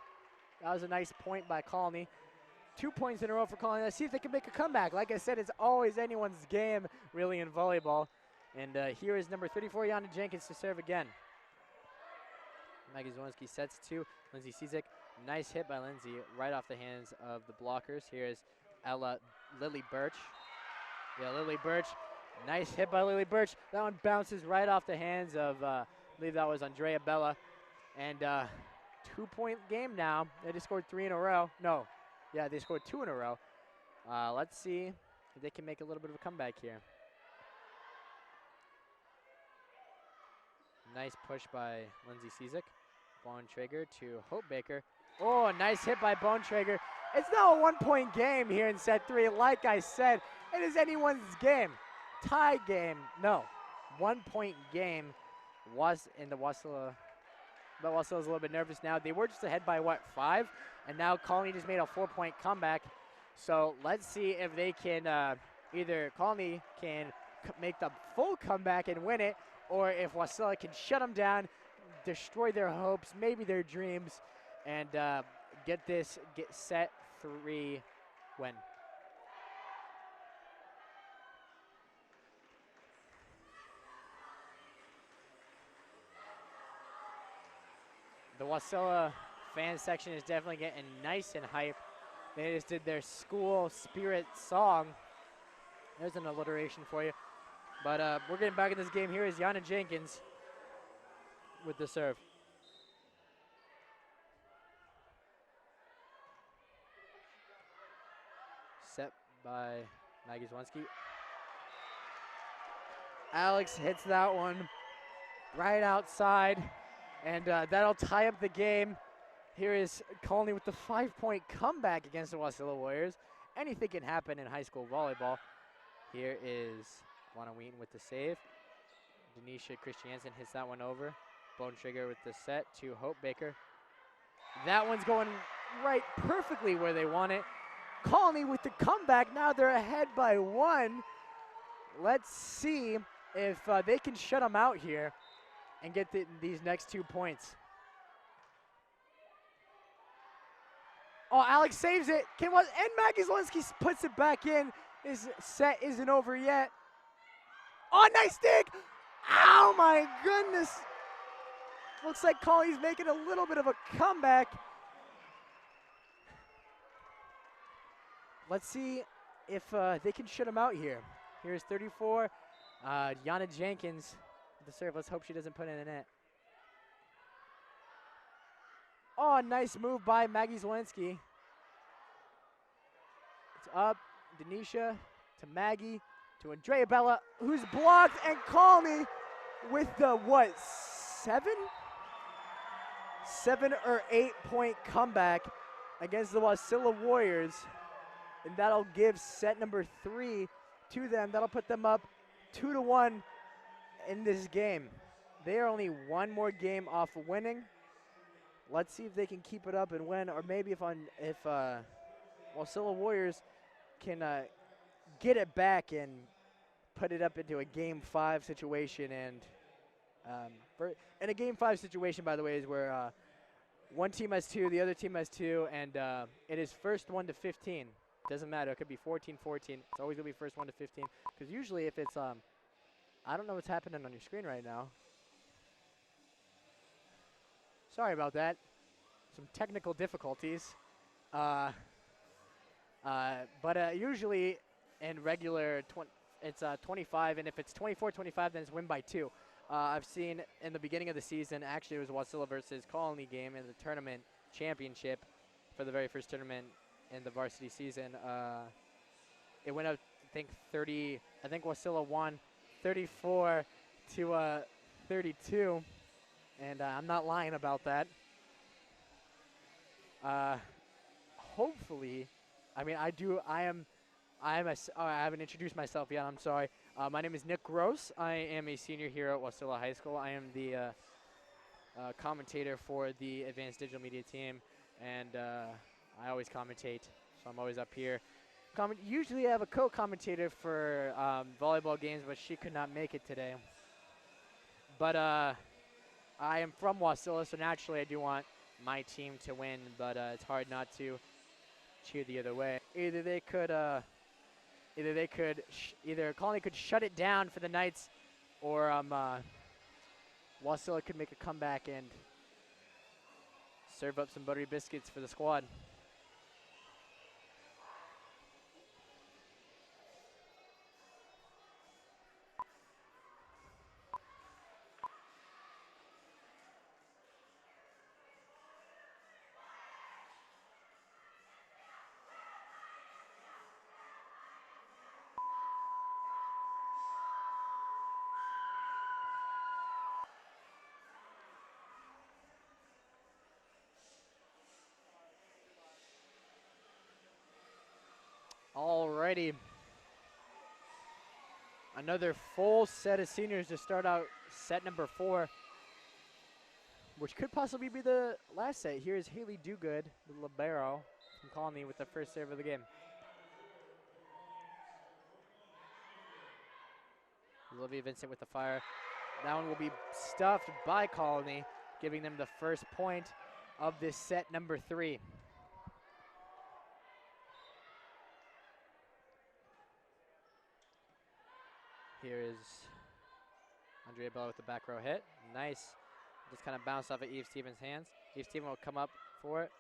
That was a nice point by Colony. 2 points in a row for Colony. Let's see if they can make a comeback. Like I said, it's always anyone's game, really, in volleyball. And here is number 34, Yana Jenkins to serve again. Maggie Zielinski sets 2. Lindsay Cizik. Nice hit by Lindsay right off the hands of the blockers. Here's Lily Birch. Yeah, Lily Birch. Nice hit by Lily Birch. That one bounces right off the hands of, I believe that was Andrea Bella. And 2-point game now. They just scored 3 in a row. No. Yeah, they scored 2 in a row. Let's see if they can make a little bit of a comeback here. Nice push by Lindsay Cizik. Bontrager to Hope Baker. Oh, nice hit by Bontrager. It's now a 1-point game here in set 3. Like I said, it is anyone's game. Tie game. No. 1-point game was in the Wasilla. But Wasila's a little bit nervous now. They were just ahead by, what, 5? And now Colony just made a 4-point comeback. So let's see if they can either Colony can make the full comeback and win it, or if Wasilla can shut them down, destroy their hopes, maybe their dreams, and get set 3 win. The Wasilla fan section is definitely getting nice and hype. They just did their school spirit song. There's an alliteration for you. But we're getting back in this game. Here is Yana Jenkins with the serve. Set by Maggie Zielinski. Alex hits that one right outside, and that'll tie up the game. Here is Colony with the 5-point comeback against the Wasilla Warriors. Anything can happen in high school volleyball. Here is Juana Wheaton with the save. Denisha Christiansen hits that one over. Bontrager with the set to Hope Baker. That one's going right perfectly where they want it. Colony with the comeback. Now they're ahead by 1. Let's see if they can shut them out here and get these next 2 points. Oh, Alex saves it. And Maggie Zielinski puts it back in. His set isn't over yet. Oh, nice dig. Oh, my goodness. Looks like Colony's making a little bit of a comeback. Let's see if they can shut him out here. Here's 34, Yana Jenkins with the serve. Let's hope she doesn't put in the net. Oh, nice move by Maggie Zielinski. It's up, Denisha to Maggie, to Andrea Bella, who's blocked, and Colney with the, what, 7 or 8 point comeback against the Wasilla Warriors. And that'll give set number 3 to them. That'll put them up 2-1 in this game. They are only one more game off of winning. Let's see if they can keep it up and win, or maybe if Wasilla Warriors can get it back and put it up into a Game 5 situation. And in a Game 5 situation, by the way, is where one team has 2, the other team has 2, and it is first 1 to 15. Doesn't matter. It could be 14-14. It's always going to be first 1 to 15. Because usually if it's, I don't know what's happening on your screen right now. Sorry about that. Some technical difficulties. But usually in regular, it's 25, and if it's 24-25, then it's win by 2. I've seen in the beginning of the season, actually it was Wasilla versus Colony game in the tournament championship for the very first tournament in the varsity season. It went up, I think, 30. I think Wasilla won 34 to 32, and I'm not lying about that. Hopefully, I mean, I haven't introduced myself yet. I'm sorry. My name is Nick Gross. I am a senior here at Wasilla High School. I am the commentator for the Advanced Digital Media team, and I always commentate, so I'm always up here. Usually I have a co-commentator for volleyball games, but she could not make it today. But I am from Wasilla, so naturally I do want my team to win, but it's hard not to cheer the other way. Either Colony could shut it down for the Knights, or Wasilla could make a comeback and serve up some buttery biscuits for the squad. Alrighty. Another full set of seniors to start out set number 4, which could possibly be the last set. Here's Haley Dogood, the libero from Colony, with the first serve of the game. Olivia Vincent with the fire. That one will be stuffed by Colony, giving them the first point of this set number 3. Here is Andrea Bell with the back row hit. Nice. Just kind of bounced off of Eve Stevens' hands. Eve Stevens will come up for it.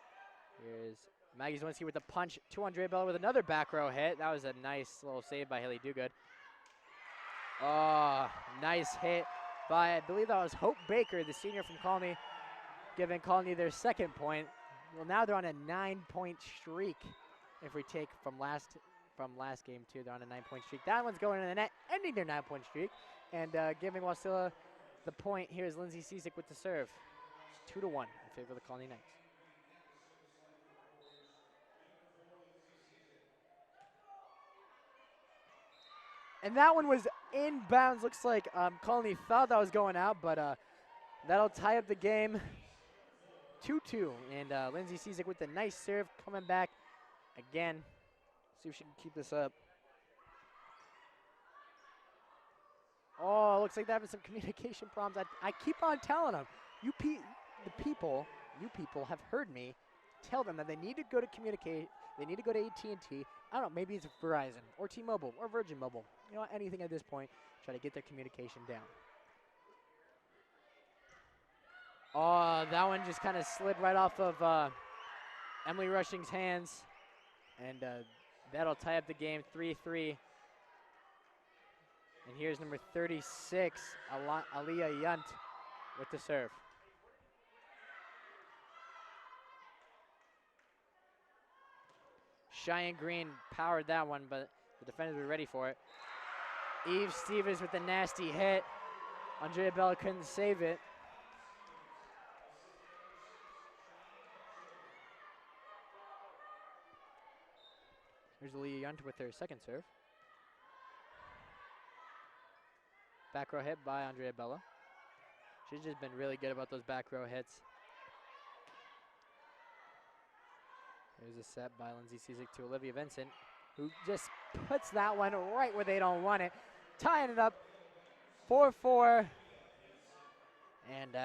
Here's Maggie Zielinski with the punch to Andrea Bell with another back row hit. That was a nice little save by Haley Dogood. Oh, nice hit by, I believe that was Hope Baker, the senior from Colony, giving Colony their second point. Well, now they're on a 9-point streak. If we take from last game too, they're on a 9-point streak. That one's going in the net, ending their 9-point streak, and giving Wasilla the point. Here's Lindsay Cisick with the serve. It's 2-1 in favor of the Colony Knights. And that one was inbounds. Looks like Colony thought that was going out, but that'll tie up the game 2-2. And Lindsay Cisick with the nice serve, coming back again. See if she can keep this up. Oh, looks like they're having some communication problems. I keep on telling them, you people have heard me tell them that they need to go to communicate. They need to go to AT&T. I don't know, maybe it's Verizon or T-Mobile or Virgin Mobile. You know, anything at this point, try to get their communication down. Oh, that one just kind of slid right off of Emily Rushing's hands. And that'll tie up the game 3-3. And here's number 36, Aliyah Yunt with the serve. Cheyenne Green powered that one, but the defenders were ready for it. Eve Stevens with a nasty hit. Andrea Bella couldn't save it. Here's Leah Yunt with her second serve. Back row hit by Andrea Bella. She's just been really good about those back row hits. Here's a set by Lindsay Cizik to Olivia Vincent, who just puts that one right where they don't want it, tying it up 4-4. And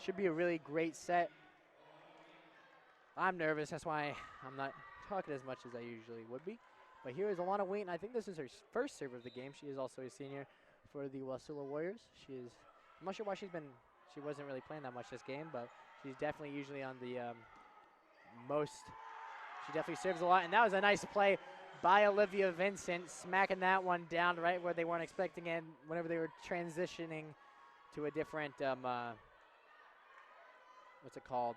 should be a really great set. I'm nervous, that's why I'm not talking as much as I usually would be. But here is Alana Wheaton. I think this is her first serve of the game. She is also a senior for the Wasilla Warriors. I'm not sure why she wasn't really playing that much this game, but she's definitely usually on the she definitely serves a lot. And that was a nice play by Olivia Vincent, smacking that one down right where they weren't expecting it whenever they were transitioning to a different, what's it called?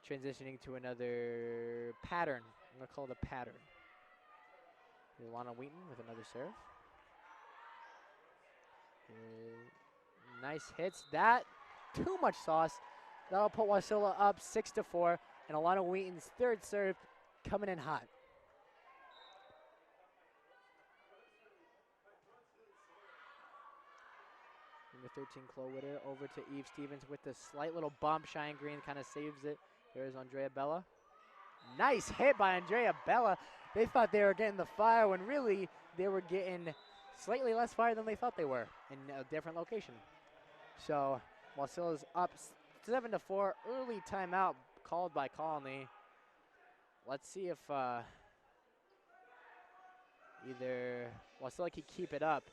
Transitioning to another pattern. I'm going to call it a pattern. Alana Wheaton with another serve. Nice hits. That, too much sauce. That'll put Wasilla up 6-4. And Alana Wheaton's third serve coming in hot. Number 13, Chloe Witter, over to Eve Stevens with the slight little bump. Cheyenne Green kind of saves it. There's Andrea Bella. Nice hit by Andrea Bella. They thought they were getting the fire when really they were getting slightly less fire than they thought they were in a different location. So Wasilla's up 7-4. Early timeout called by Colony. Let's see if either Wasilla can keep it up.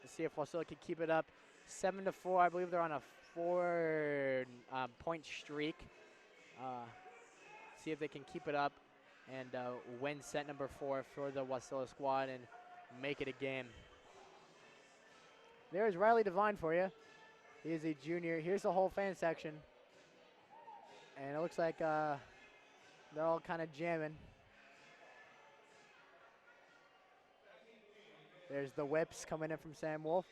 Let's see if Wasilla can keep it up. 7-4. I believe they're on a 4-point streak. See if they can keep it up and win set number 4 for the Wasilla squad and make it a game. There's Riley Devine for you. He is a junior. Here's the whole fan section. And it looks like they're all kind of jamming. There's the whips coming in from Sam Wolf.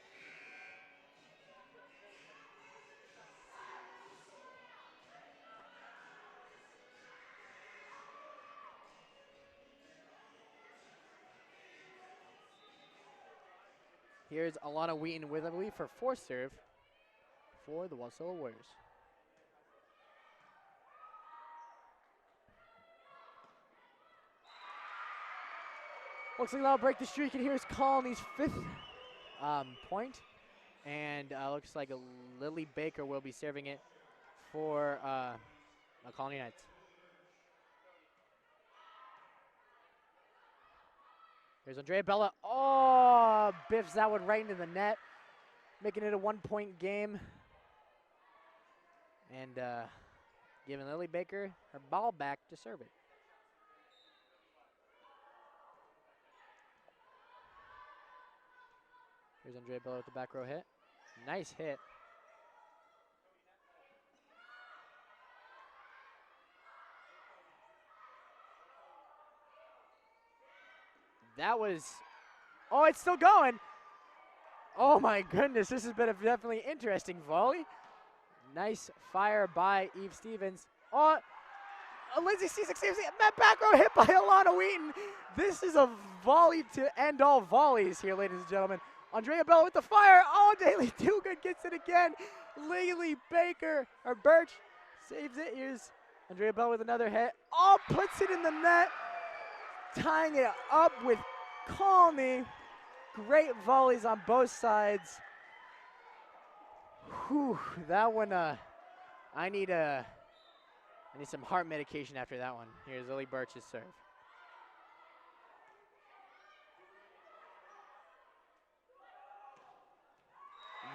Here's Alana Wheaton with, I believe, her fourth serve for the Wasilla Warriors. Looks like that'll break the streak, and here's Colony's 5th point. And looks like Lily Baker will be serving it for the Colony Knights. Here's Andrea Bella. Oh, biffs that one right into the net, making it a 1-point game. And giving Lily Baker her ball back to serve it. Here's Andrea Bella with the back row hit. Nice hit. That was, oh, it's still going. Oh my goodness, this has been a definitely interesting volley. Nice fire by Eve Stevens. Oh, Lindsay Cizik saves it. That back row hit by Alana Wheaton. This is a volley to end all volleys here, ladies and gentlemen. Andrea Bella with the fire. Oh, Daly Dugan gets it again. Lily Baker, or Birch, saves it. Here's Andrea Bella with another hit. Oh, puts it in the net. Tying it up with Colony. Great volleys on both sides. Whew, that one, I need some heart medication after that one. Here's Lily Birch's serve.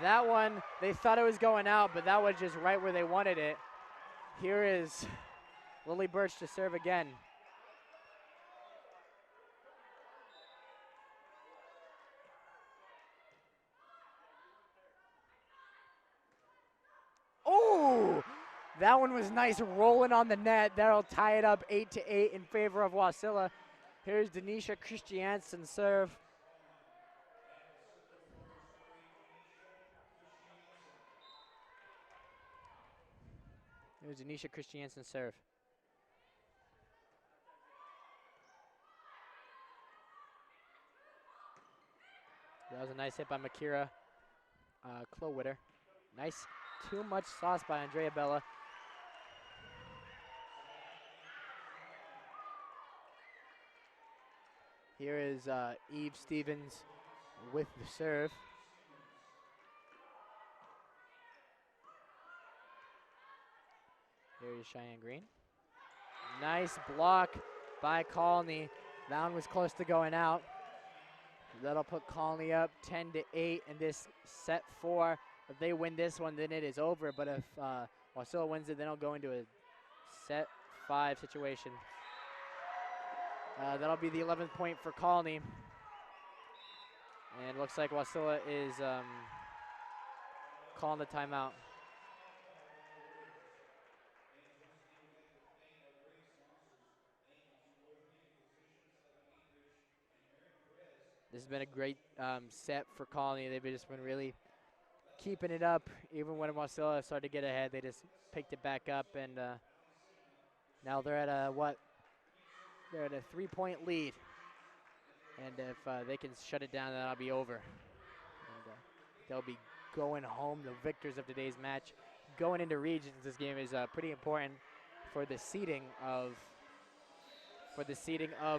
That one, they thought it was going out, but that was just right where they wanted it. Here is Lily Birch to serve again. Oh, That one was nice, rolling on the net. That'll tie it up 8-8 in favor of Wasilla. Here's Denisha Christiansen serve. Here's Denisha Christiansen serve. That was a nice hit by Makira Klowitter. Nice, too much sauce by Andrea Bella. Here is Eve Stevens with the serve. Here is Cheyenne Green. Nice block by Colony. That one was close to going out. That'll put Colony up 10-8 in this set 4. If they win this one, then it is over. But if Wasilla wins it, then it'll go into a set 5 situation. That'll be the 11th point for Colony. And it looks like Wasilla is calling the timeout. This has been a great set for Colony. They've just been really keeping it up. Even when Wasilla started to get ahead, they just picked it back up. And now they're at a, They're at a 3-point lead. And if they can shut it down, that'll be over. And they'll be going home, the victors of today's match. Going into regions, this game is pretty important for the seeding of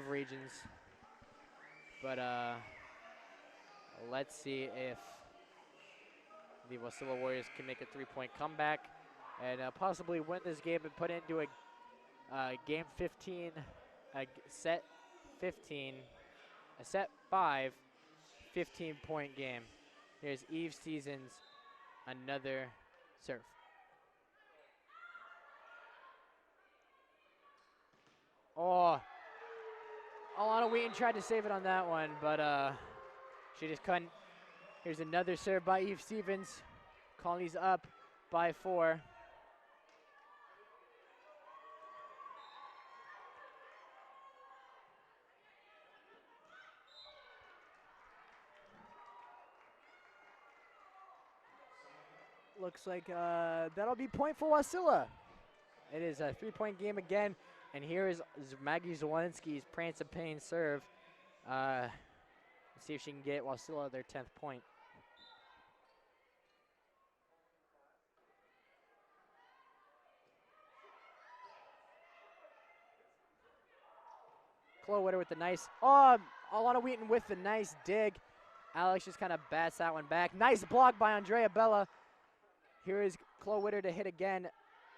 regions. But let's see if the Wasilla Warriors can make a 3-point comeback and possibly win this game and put it into a game 15, a set 15, a set 5, 15-point game. Here's Eve Stevens, another serve. Oh, Alana Wheaton tried to save it on that one, but she just couldn't. Here's another serve by Eve Stevens. Colony's up by 4. Looks like that'll be point for Wasilla. It is a 3-point game again. And here is Maggie Zawinski's Prance of Pain serve. Let's see if she can get Wasilla their 10th point. Klowitter with the nice, Alana Wheaton with the nice dig. Alex just kind of bats that one back. Nice block by Andrea Bella. Here is Klowitter to hit again.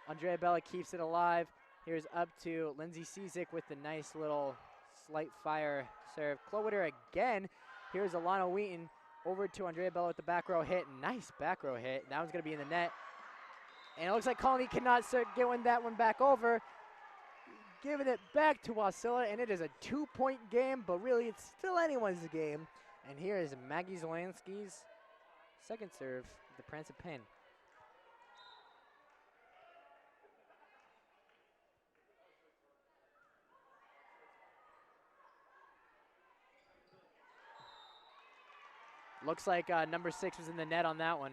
Andrea Bella keeps it alive. Here's up to Lindsay Cizik with the nice little slight fire serve. Klowitter again. Here's Alana Wheaton over to Andrea Bella with the back row hit. Nice back row hit. That one's going to be in the net. And it looks like Colony cannot start getting that one back over. Giving it back to Wasilla, and it is a 2-point game, but really it's still anyone's game. And here is Maggie Zawinski's second serve, the Prance of Pain. Looks like number 6 was in the net on that one.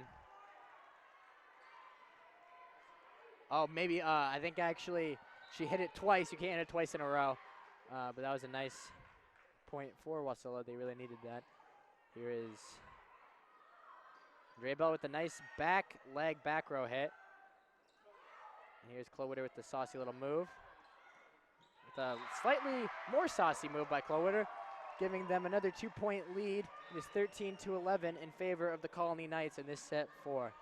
Oh, maybe, I think actually she hit it twice. You can't hit it twice in a row. But that was a nice point for Wasilla. They really needed that. Here is Andrea Bell with the nice back row hit. And here's Klowitter with the saucy little move. With a slightly more saucy move by Klowitter, giving them another 2-point lead. It is 13-11 in favor of the Colony Knights in this set 4.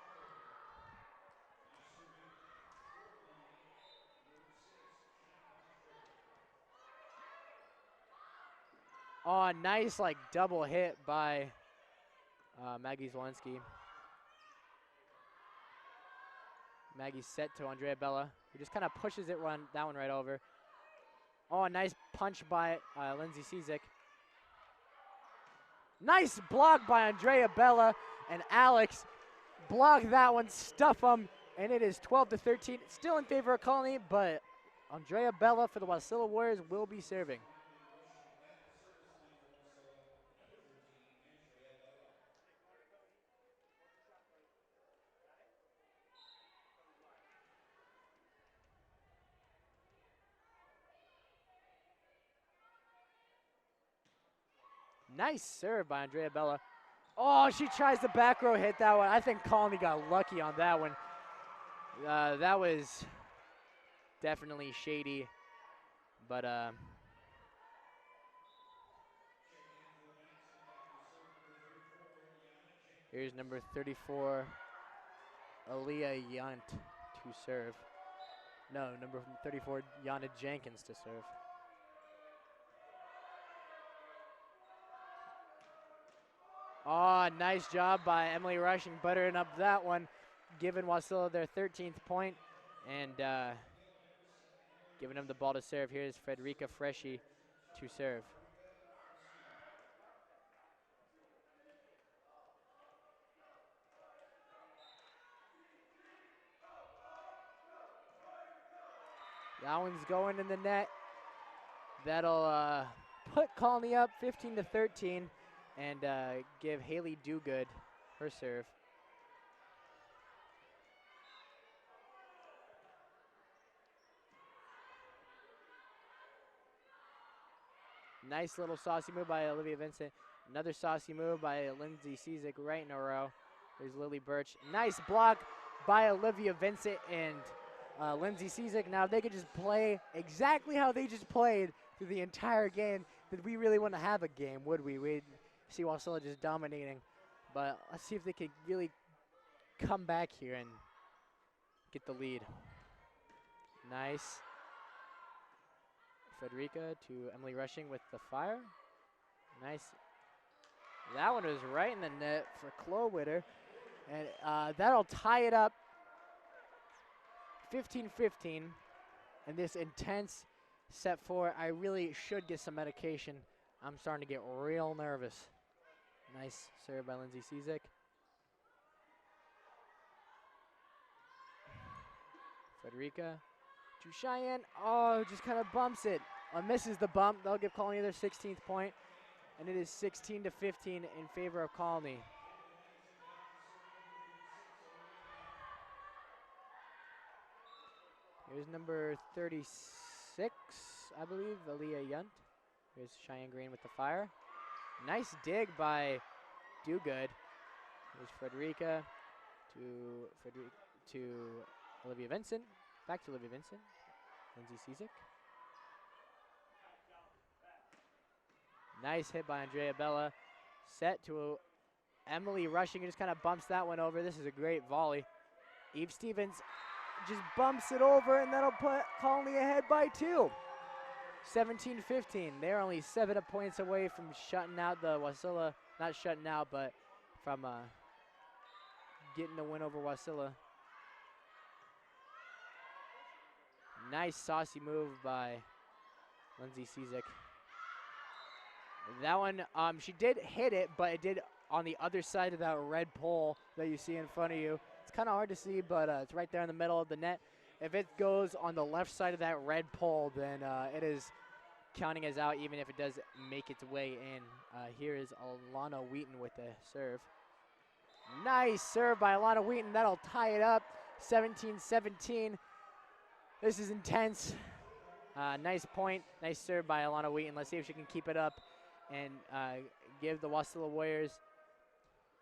Oh, nice double hit by Maggie Zawinski. Maggie set to Andrea Bella, who just kind of pushes that one right over. Oh, a nice punch by Lindsay Cizik. Nice block by Andrea Bella, and Alex blocked that one, stuff him, And it is 12-13, still in favor of Colony, but Andrea Bella for the Wasilla Warriors will be serving. Nice serve by Andrea Bella. Oh, she tries the back row, hit that one. I think Colony got lucky on that one. That was definitely shady, but here's number 34, Aaliyah Yunt to serve. No, number 34, Yana Jenkins to serve. Oh, nice job by Emily Rushing, buttering up that one, giving Wasilla their 13th point, and giving them the ball to serve. Here's Frederica Freshy to serve. That one's going in the net. That'll put Colony up 15-13 and give Haley Dogood her serve. Nice little saucy move by Olivia Vincent. Another saucy move by Lindsay Cizik right in a row. There's Lily Birch. Nice block by Olivia Vincent and Lindsay Cizik. Now, if they could just play exactly how they just played through the entire game, then we really wouldn't have a game, would we? We'd see Wasilla just dominating. But let's see if they could really come back here and get the lead. Nice. Frederica to Emily Rushing with the fire. Nice. That one was right in the net for Chloe Witter. And that'll tie it up 15-15 in this intense set 4. I really should get some medication. I'm starting to get real nervous. Nice serve by Lindsay Cizik. Frederica to Cheyenne. Oh, just kind of bumps it. Misses the bump. They'll give Colony their 16th point, and it is 16-15 in favor of Colony. Here's number 36, I believe, Aaliyah Yunt. Here's Cheyenne Green with the fire. Nice dig by Dogood. Here's Frederica to Olivia Vincent. Back to Olivia Vincent. Lindsay Cizik. Nice hit by Andrea Bella. Set to Emily Rushing, just kind of bumps that one over. This is a great volley. Eve Stevens just bumps it over, and that'll put Colony ahead by 2. 17-15. They're only 7 points away from shutting out the Wasilla. Not shutting out, but from getting the win over Wasilla. Nice saucy move by Lindsay Cizik. That one, she did hit it, but it did on the other side of that red pole that you see in front of you. It's kind of hard to see, but it's right there in the middle of the net. If it goes on the left side of that red pole, then it is counting as out, even if it does make its way in. Here is Alana Wheaton with the serve. Nice serve by Alana Wheaton. That'll tie it up, 17-17. This is intense. Nice point. Nice serve by Alana Wheaton. Let's see if she can keep it up and give the Wasilla Warriors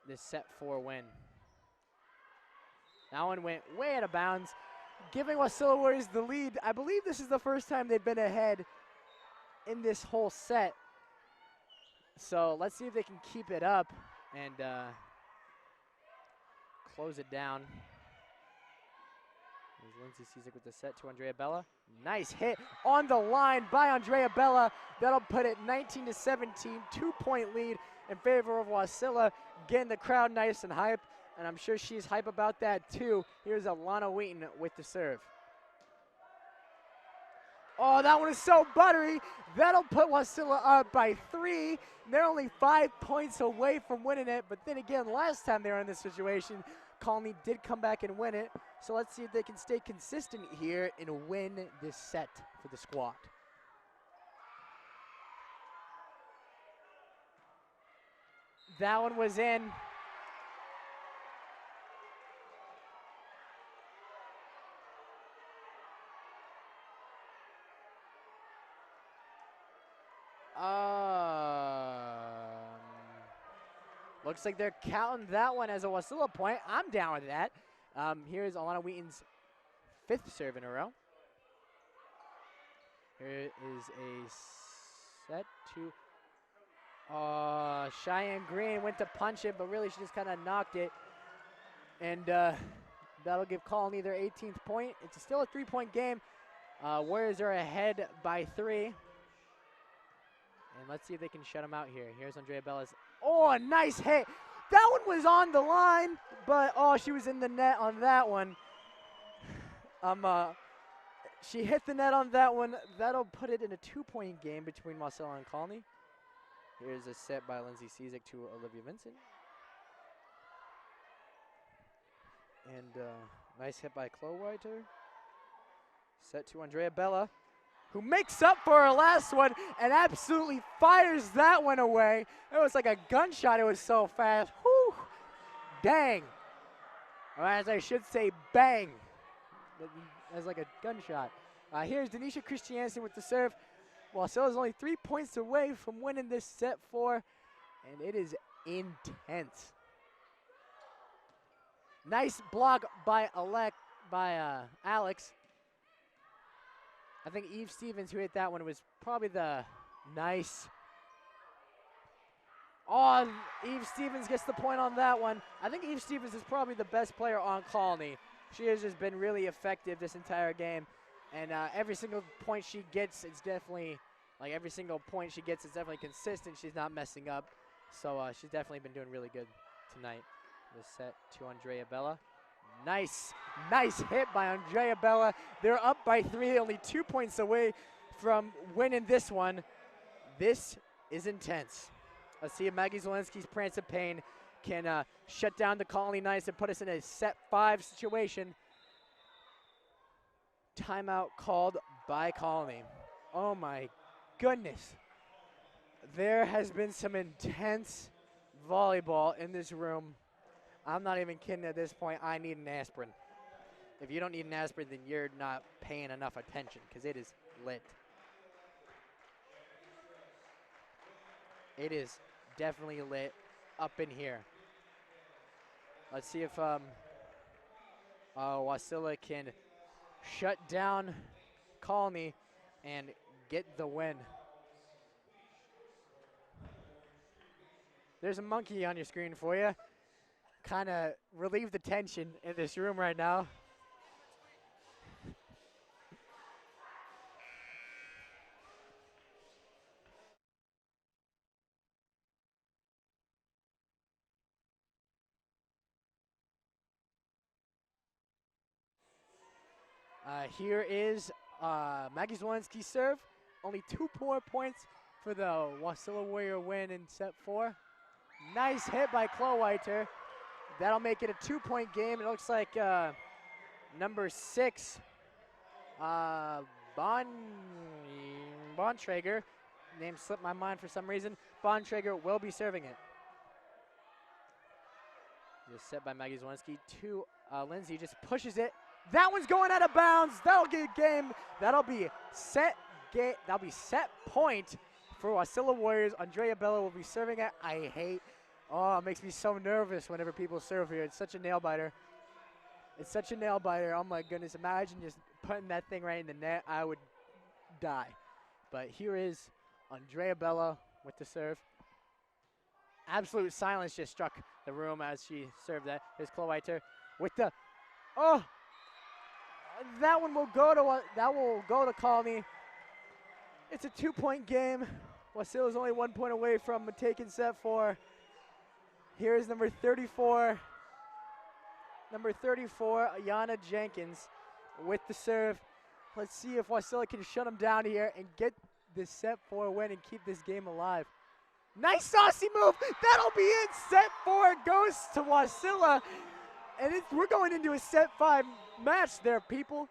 this set 4 win. That one went way out of bounds, giving Wasilla Warriors the lead. I believe this is the first time they've been ahead in this whole set. So let's see if they can keep it up and close it down. There's Lindsay Cizik with the set to Andrea Bella. Nice hit on the line by Andrea Bella. That'll put it 19-17, 2-point lead in favor of Wasilla. Getting the crowd nice and hype, and I'm sure she's hype about that too. Here's Alana Wheaton with the serve. Oh, that one is so buttery. That'll put Wasilla up by 3. They're only 5 points away from winning it, but then again, last time they were in this situation, Colony did come back and win it. So let's see if they can stay consistent here and win this set for the squad. That one was in. Looks like they're counting that one as a Wasilla point. I'm down with that. Here's Alana Wheaton's 5th serve in a row. Here is a set to Cheyenne Green went to punch it, but really she just kind of knocked it. And that'll give Colony their 18th point. It's still a 3-point game. Warriors are ahead by 3. And let's see if they can shut them out here. Here's Andrea Bella's. Oh, a nice hit. That one was on the line, but she was in the net on that one. She hit the net on that one. That'll put it in a 2-point game between Wasilla and Colony. Here's a set by Lindsay Cizik to Olivia Vincent. And nice hit by Chloe Whiter. Set to Andrea Bella, who makes up for her last one and absolutely fires that one away. It was like a gunshot. It was so fast. Whew. Dang. Or as I should say, bang. As like a gunshot. Here's Denisha Christiansen with the serve. Wasilla's only 3 points away from winning this set 4, and it is intense. Nice block by Alex. I think Eve Stevens, who hit that one, was probably the nice. Oh, Eve Stevens gets the point on that one. I think Eve Stevens is probably the best player on Colony. She has just been really effective this entire game. And every single point she gets, it's definitely, like every single point she gets is definitely consistent. She's not messing up. So she's definitely been doing really good tonight. The set to Andrea Bella. Nice hit by Andrea Bella. They're up by 3, only 2 points away from winning this one. This is intense. Let's see if Maggie Zielinski's Prance of Pain can shut down the Colony Knights and put us in a set 5 situation. Timeout called by Colony. Oh my goodness. There has been some intense volleyball in this room. I'm not even kidding at this point. I need an aspirin. If you don't need an aspirin, then you're not paying enough attention, because it is lit. It is definitely lit up in here. Let's see if Wasilla can shut down Colony and get the win. There's a monkey on your screen for you. Kind of relieve the tension in this room right now. Here is Maggie Zielinski's serve. Only 2 more points for the Wasilla Warrior win in set 4. Nice hit by Chloe Whiter. That'll make it a 2-point game. It looks like number 6, Bontrager, name slipped my mind for some reason. Bontrager will be serving it. Just set by Maggie Zielinski to Lindsay, just pushes it. That one's going out of bounds. That'll get a game. That'll be set point for Wasilla Warriors. Andrea Bella will be serving it. It makes me so nervous whenever people serve here. It's such a nail biter. It's such a nail biter. Oh my goodness. Imagine just putting that thing right in the net. I would die. But here is Andrea Bella with the serve. Absolute silence just struck the room as she served that. Here's Chloe Whiter with the, that one will go to Colony. It's a 2-point game. Wasilla's only 1 point away from taking set 4. Here's number 34. Number 34, Ayana Jenkins with the serve. Let's see if Wasilla can shut him down here and get this set 4 win and keep this game alive. Nice saucy move. That'll be it. Set 4 goes to Wasilla. And we're going into a set 5 match there, people.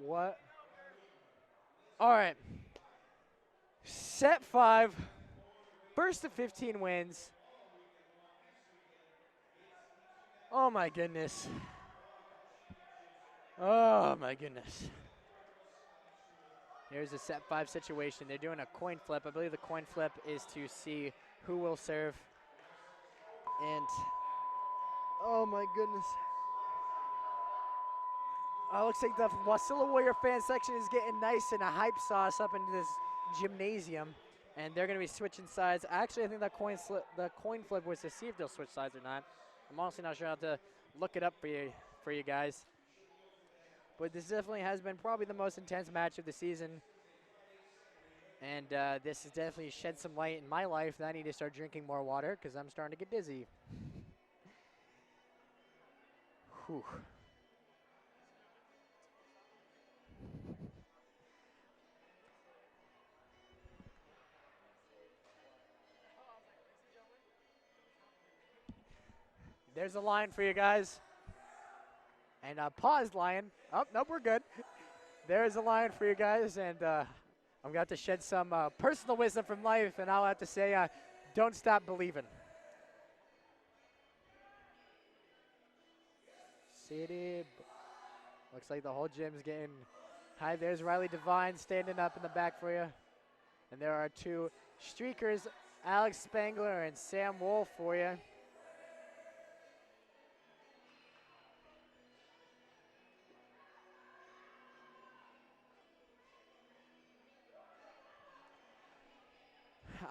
What? All right. Set 5. First of 15 wins. Oh, my goodness. Oh, my goodness. Here's a set 5 situation. They're doing a coin flip. I believe the coin flip is to see who will serve. And, oh, my goodness. Looks like the Wasilla Warrior fan section is getting nice and a hype sauce up into this gymnasium. And they're going to be switching sides. Actually, I think that coin flip was to see if they'll switch sides or not. I'm honestly not sure. I'll have to look it up for you guys. But this definitely has been probably the most intense match of the season. And this has definitely shed some light in my life that I need to start drinking more water because I'm starting to get dizzy. Whew. There's a line for you guys. And paused line. Oh, nope, we're good. There's a line for you guys. And I'm going to have to shed some personal wisdom from life. And I'll have to say, don't stop believing. City. Looks like the whole gym's getting high. There's Riley Devine standing up in the back for you. And there are 2 streakers, Alex Spangler and Sam Wolf for you.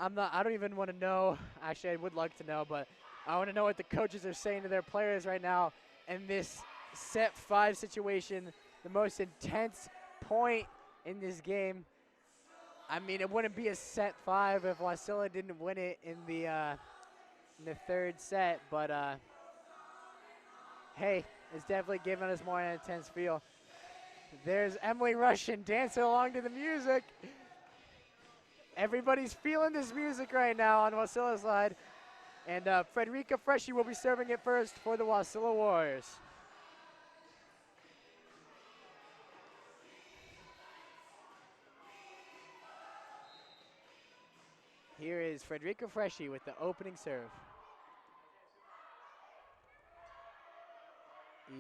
I don't even want to know. Actually, I would like to know, but I want to know what the coaches are saying to their players right now in this set 5 situation, the most intense point in this game. I mean, it wouldn't be a set 5 if Wasilla didn't win it in the 3rd set, but hey, it's definitely giving us more an intense feel. There's Emily Russian dancing along to the music. Everybody's feeling this music right now on Wasilla's side. And Frederica Freshy will be serving it first for the Wasilla Warriors. Here is Frederica Freshy with the opening serve.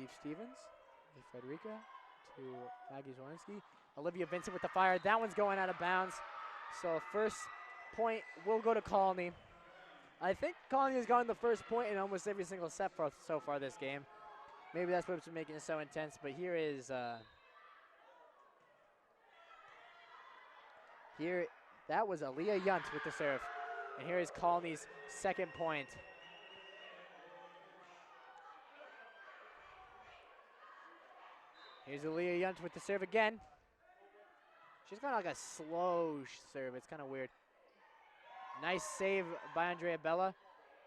Eve Stevens, Frederica to Maggie Zwolinski. Olivia Vincent with the fire. That one's going out of bounds. So first point will go to Colony. I think Colony has gotten the first point in almost every single set so far this game. Maybe that's what's making it so intense, but here is that was Aaliyah Yunt with the serve. And here is Colony's second point. Here's Aaliyah Yunt with the serve again. She's got like a slow serve. It's kind of weird. Nice save by Andrea Bella.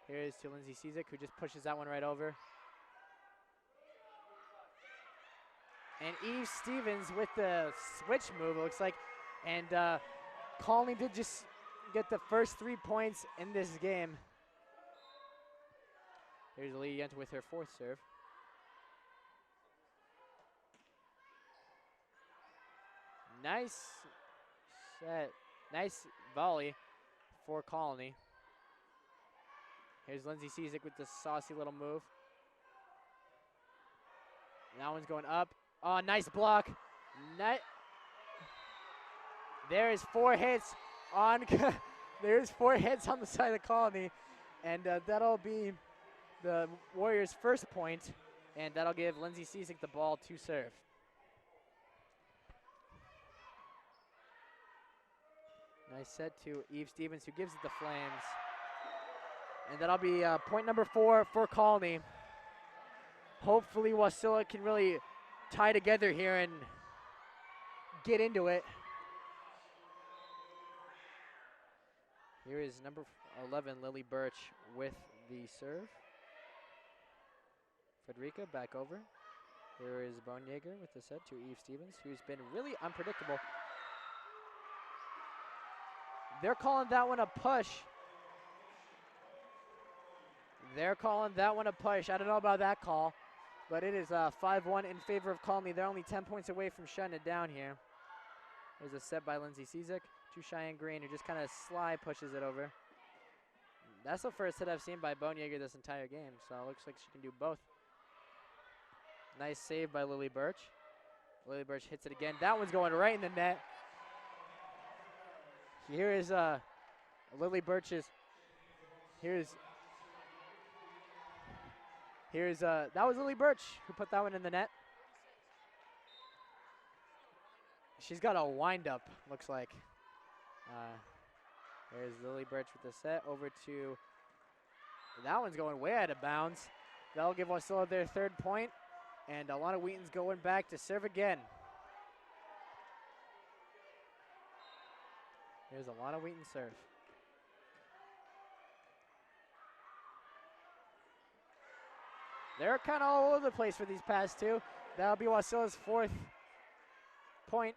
Here's to Lindsay Cizik, who just pushes that one right over. And Eve Stevens with the switch move, it looks like. And Colony did just get the first 3 points in this game. Here's Lee Yent with her 4th serve. Nice set, nice volley for Colony. Here's Lindsay Cizik with the saucy little move. And that one's going up. Oh, nice block. There's 4 hits on. There's 4 hits on the side of Colony, and that'll be the Warriors' first point, and that'll give Lindsay Cizik the ball to serve. Nice set to Eve Stevens, who gives it the Flames. And that'll be point number 4 for Colony. Hopefully Wasilla can really tie together here and get into it. Here is number 11, Lily Birch, with the serve. Frederica back over. Here is Bonjager with the set to Eve Stevens, who's been really unpredictable. They're calling that one a push. They're calling that one a push. I don't know about that call, but it is 5-1 in favor of Colony. They're only 10 points away from shutting it down here. There's a set by Lindsay Cizik to Cheyenne Green, who just kind of sly pushes it over. That's the first hit I've seen by Boneyeager this entire game, so it looks like she can do both. Nice save by Lily Birch. Lily Birch hits it again. That one's going right in the net. Here is Lily Birch's. That was Lily Birch who put that one in the net. She's got a wind up, looks like. There's Lily Birch with the set over to, that one's going way out of bounds. That'll give Wasilla their 3rd point, and Alana Wheaton's going back to serve again. Here's Alana Wheaton serve. They're kind of all over the place for these past two. That'll be Wasilla's 4th point,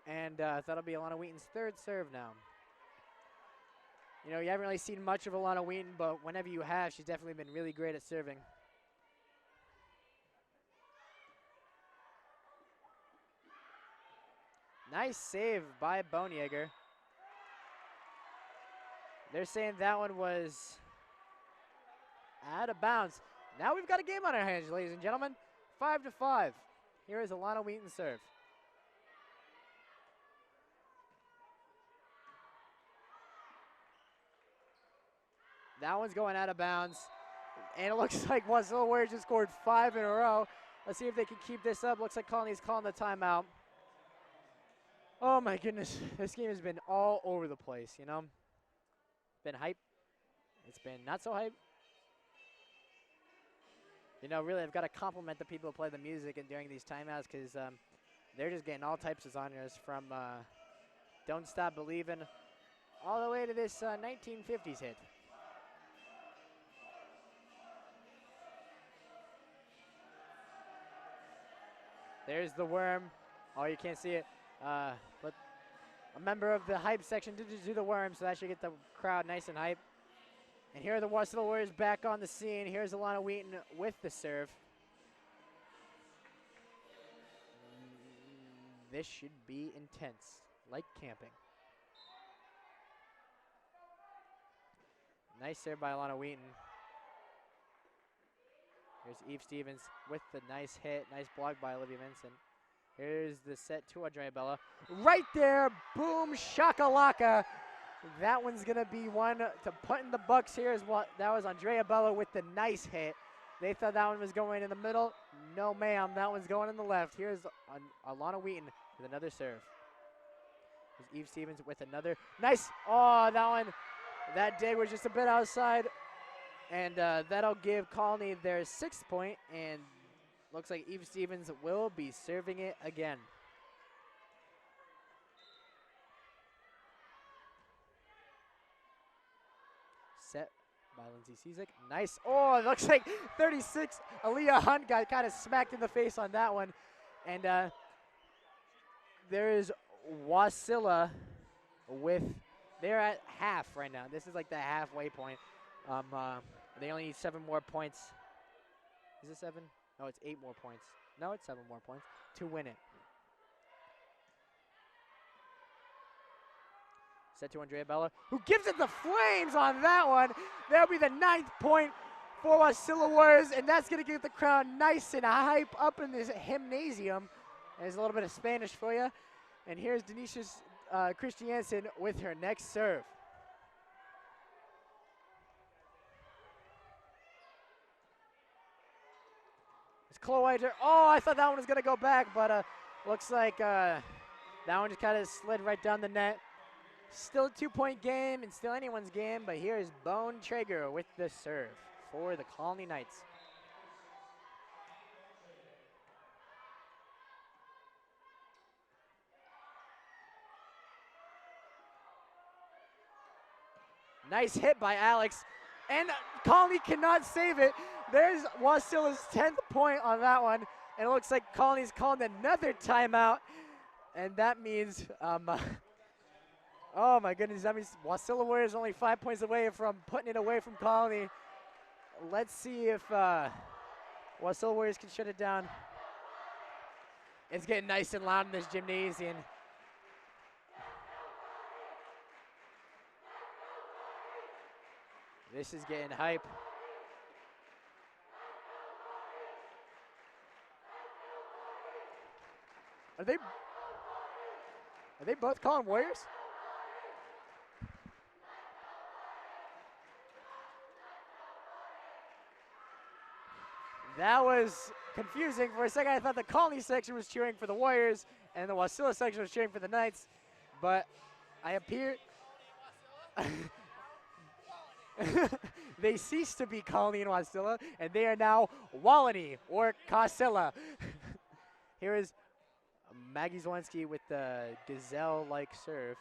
and that'll be Alana Wheaton's 3rd serve now. You know, you haven't really seen much of Alana Wheaton, but whenever you have, she's definitely been really great at serving. Nice save by Boneyeager. They're saying that one was out of bounds. Now we've got a game on our hands, ladies and gentlemen. 5-5. Here is Alana Wheaton's serve. That one's going out of bounds. And it looks like Wasilla Warriors just scored 5 in a row. Let's see if they can keep this up. Looks like Colony's calling the timeout. Oh my goodness, this game has been all over the place, you know? Been hype. It's been not so hype. You know, really, I've got to compliment the people who play the music and during these timeouts, because they're just getting all types of genres from Don't Stop Believin' all the way to this 1950s hit. There's the worm. Oh, you can't see it. But a member of the hype section did just do the worm, so that should get the crowd nice and hype. And here are the Wasilla Warriors back on the scene. Here's Alana Wheaton with the serve. This should be intense, like camping. Nice serve by Alana Wheaton. Here's Eve Stevens with the nice hit. Nice block by Olivia Vincent. Here's the set to Andrea Bella. Right there, boom, shakalaka. That one's gonna be one to put in the books here. Is what that was Andrea Bella with the nice hit. They thought that one was going in the middle. No, ma'am, that one's going in the left. Here's Alana Wheaton with another serve. Here's Eve Stevens with another nice. Oh, that dig was just a bit outside. And that'll give Colony their 6th point, and looks like Eve Stevens will be serving it again. Set by Lindsay Cizik. Nice. Oh, it looks like 36. Aaliyah Hunt got kind of smacked in the face on that one. And there is Wasilla with, they're at half right now. This is like the halfway point. They only need 7 more points. Is it 7? No, it's 8 more points. No, it's 7 more points to win it. Set to Andrea Bella, who gives it the flames on that one. That'll be the 9th point for Wasilla Warriors, and that's going to get the crowd nice and hype up in this gymnasium. There's a little bit of Spanish for you. And here's Denisha Christiansen with her next serve. Chloe, oh, I thought that one was going to go back, but looks like that one just kind of slid right down the net. Still a 2-point game and still anyone's game, but here is Bone Traeger with the serve for the Colony Knights. Nice hit by Alex, and Colony cannot save it. There's Wasilla's 10th point on that one, and it looks like Colony's calling another timeout, and that means, oh my goodness, that means Wasilla Warriors only 5 points away from putting it away from Colony. let's see if Wasilla Warriors can shut it down. It's getting nice and loud in this gymnasium. This is getting hype. Are they both calling Warriors? That was confusing. For a second, I thought the Colony section was cheering for the Warriors and the Wasilla section was cheering for the Knights, but I appear they ceased to be Colony and Wasilla, and they are now Wallonie or Casilla. Here is Maggie Zielinski with the gazelle-like serve.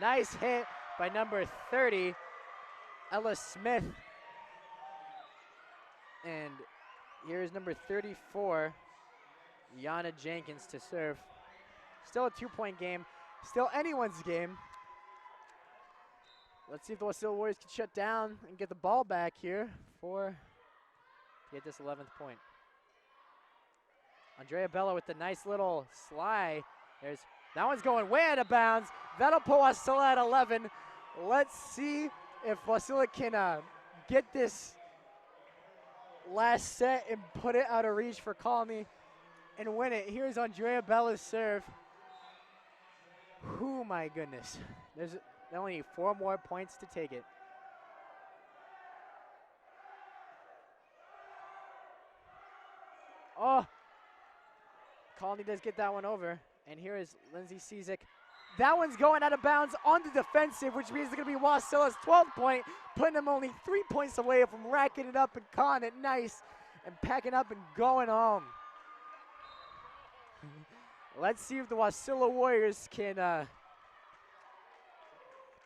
Nice hit by number 30, Ella Smith. And here's number 34, Yana Jenkins to serve. Still a 2-point game, still anyone's game. Let's see if the Wasilla Warriors can shut down and get the ball back here to get this 11th point. Andrea Bella with the nice little slide. That one's going way out of bounds. That'll put Wasilla at 11. Let's see if Wasilla can get this last set and put it out of reach for Colony and win it. Here's Andrea Bella's serve. Oh my goodness. There's only 4 more points to take it. Oh, Colony does get that one over. And here is Lindsay Cizik. That one's going out of bounds on the defensive, which means it's going to be Wasilla's 12th point, putting them only 3 points away from racking it up and calling it nice and packing up and going home. Let's see if the Wasilla Warriors can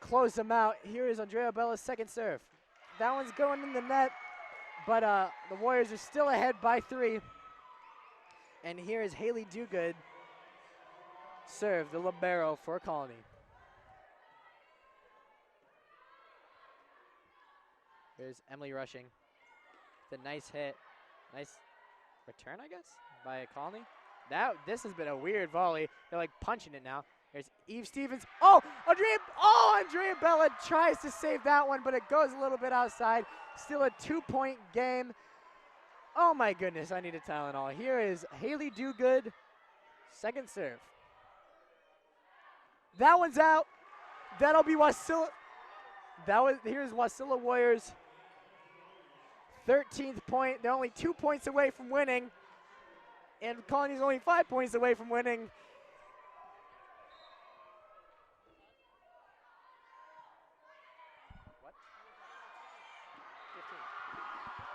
close them out. Here is Andrea Bella's second serve. That one's going in the net, but the Warriors are still ahead by 3. And here is Haley Dugood. Serve the libero for Colony. Here's Emily Rushing. The nice hit. Nice return, I guess, by Colony. This has been a weird volley. They're like punching it now. There's Eve Stevens. Oh, Andrea Bella tries to save that one, but it goes a little bit outside. Still a 2-point game. Oh my goodness, I need a Tylenol. Here is Haley Dugood, second serve. That one's out. That'll be Wasilla. Here's Wasilla Warriors' 13th point. They're only 2 points away from winning. And Colony's only 5 points away from winning. What?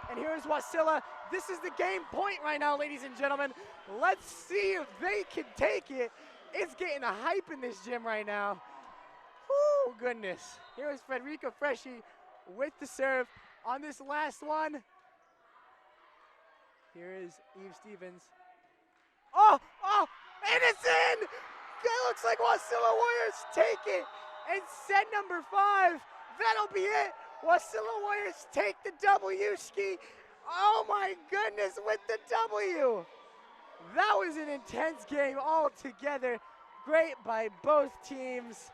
15. And here's Wasilla. This is the game point right now, ladies and gentlemen. Let's see if they can take it. It's getting a hype in this gym right now. Oh, goodness. Here's Frederica Freschi with the serve on this last one. Here is Eve Stevens. Oh, and it's in! It looks like Wasilla Warriors take it. And set number 5, that'll be it. Wasilla Warriors take the W, Ski. Oh my goodness, with the W. That was an intense game altogether. Great by both teams.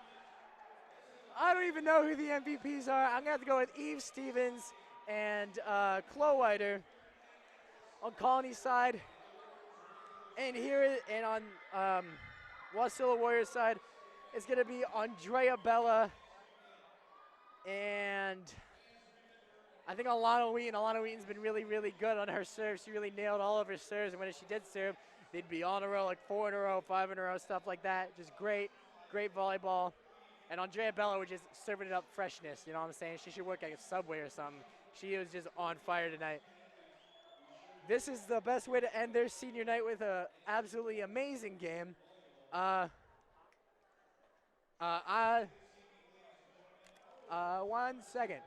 I don't even know who the MVPs are. I'm gonna have to go with Eve Stevens and Chloe Whiter on Colony's side. And on Wasilla Warriors side, it's gonna be Andrea Bella and I think Alana Wheaton. Alana Wheaton's been really, really good on her serve. She really nailed all of her serves, and when she did serve, they'd be on a row, like 4 in a row, 5 in a row, stuff like that. Just great volleyball. And Andrea Bella was just serving it up freshness, you know what I'm saying? She should work at a Subway or something. She was just on fire tonight. This is the best way to end their senior night with an absolutely amazing game. 1 second.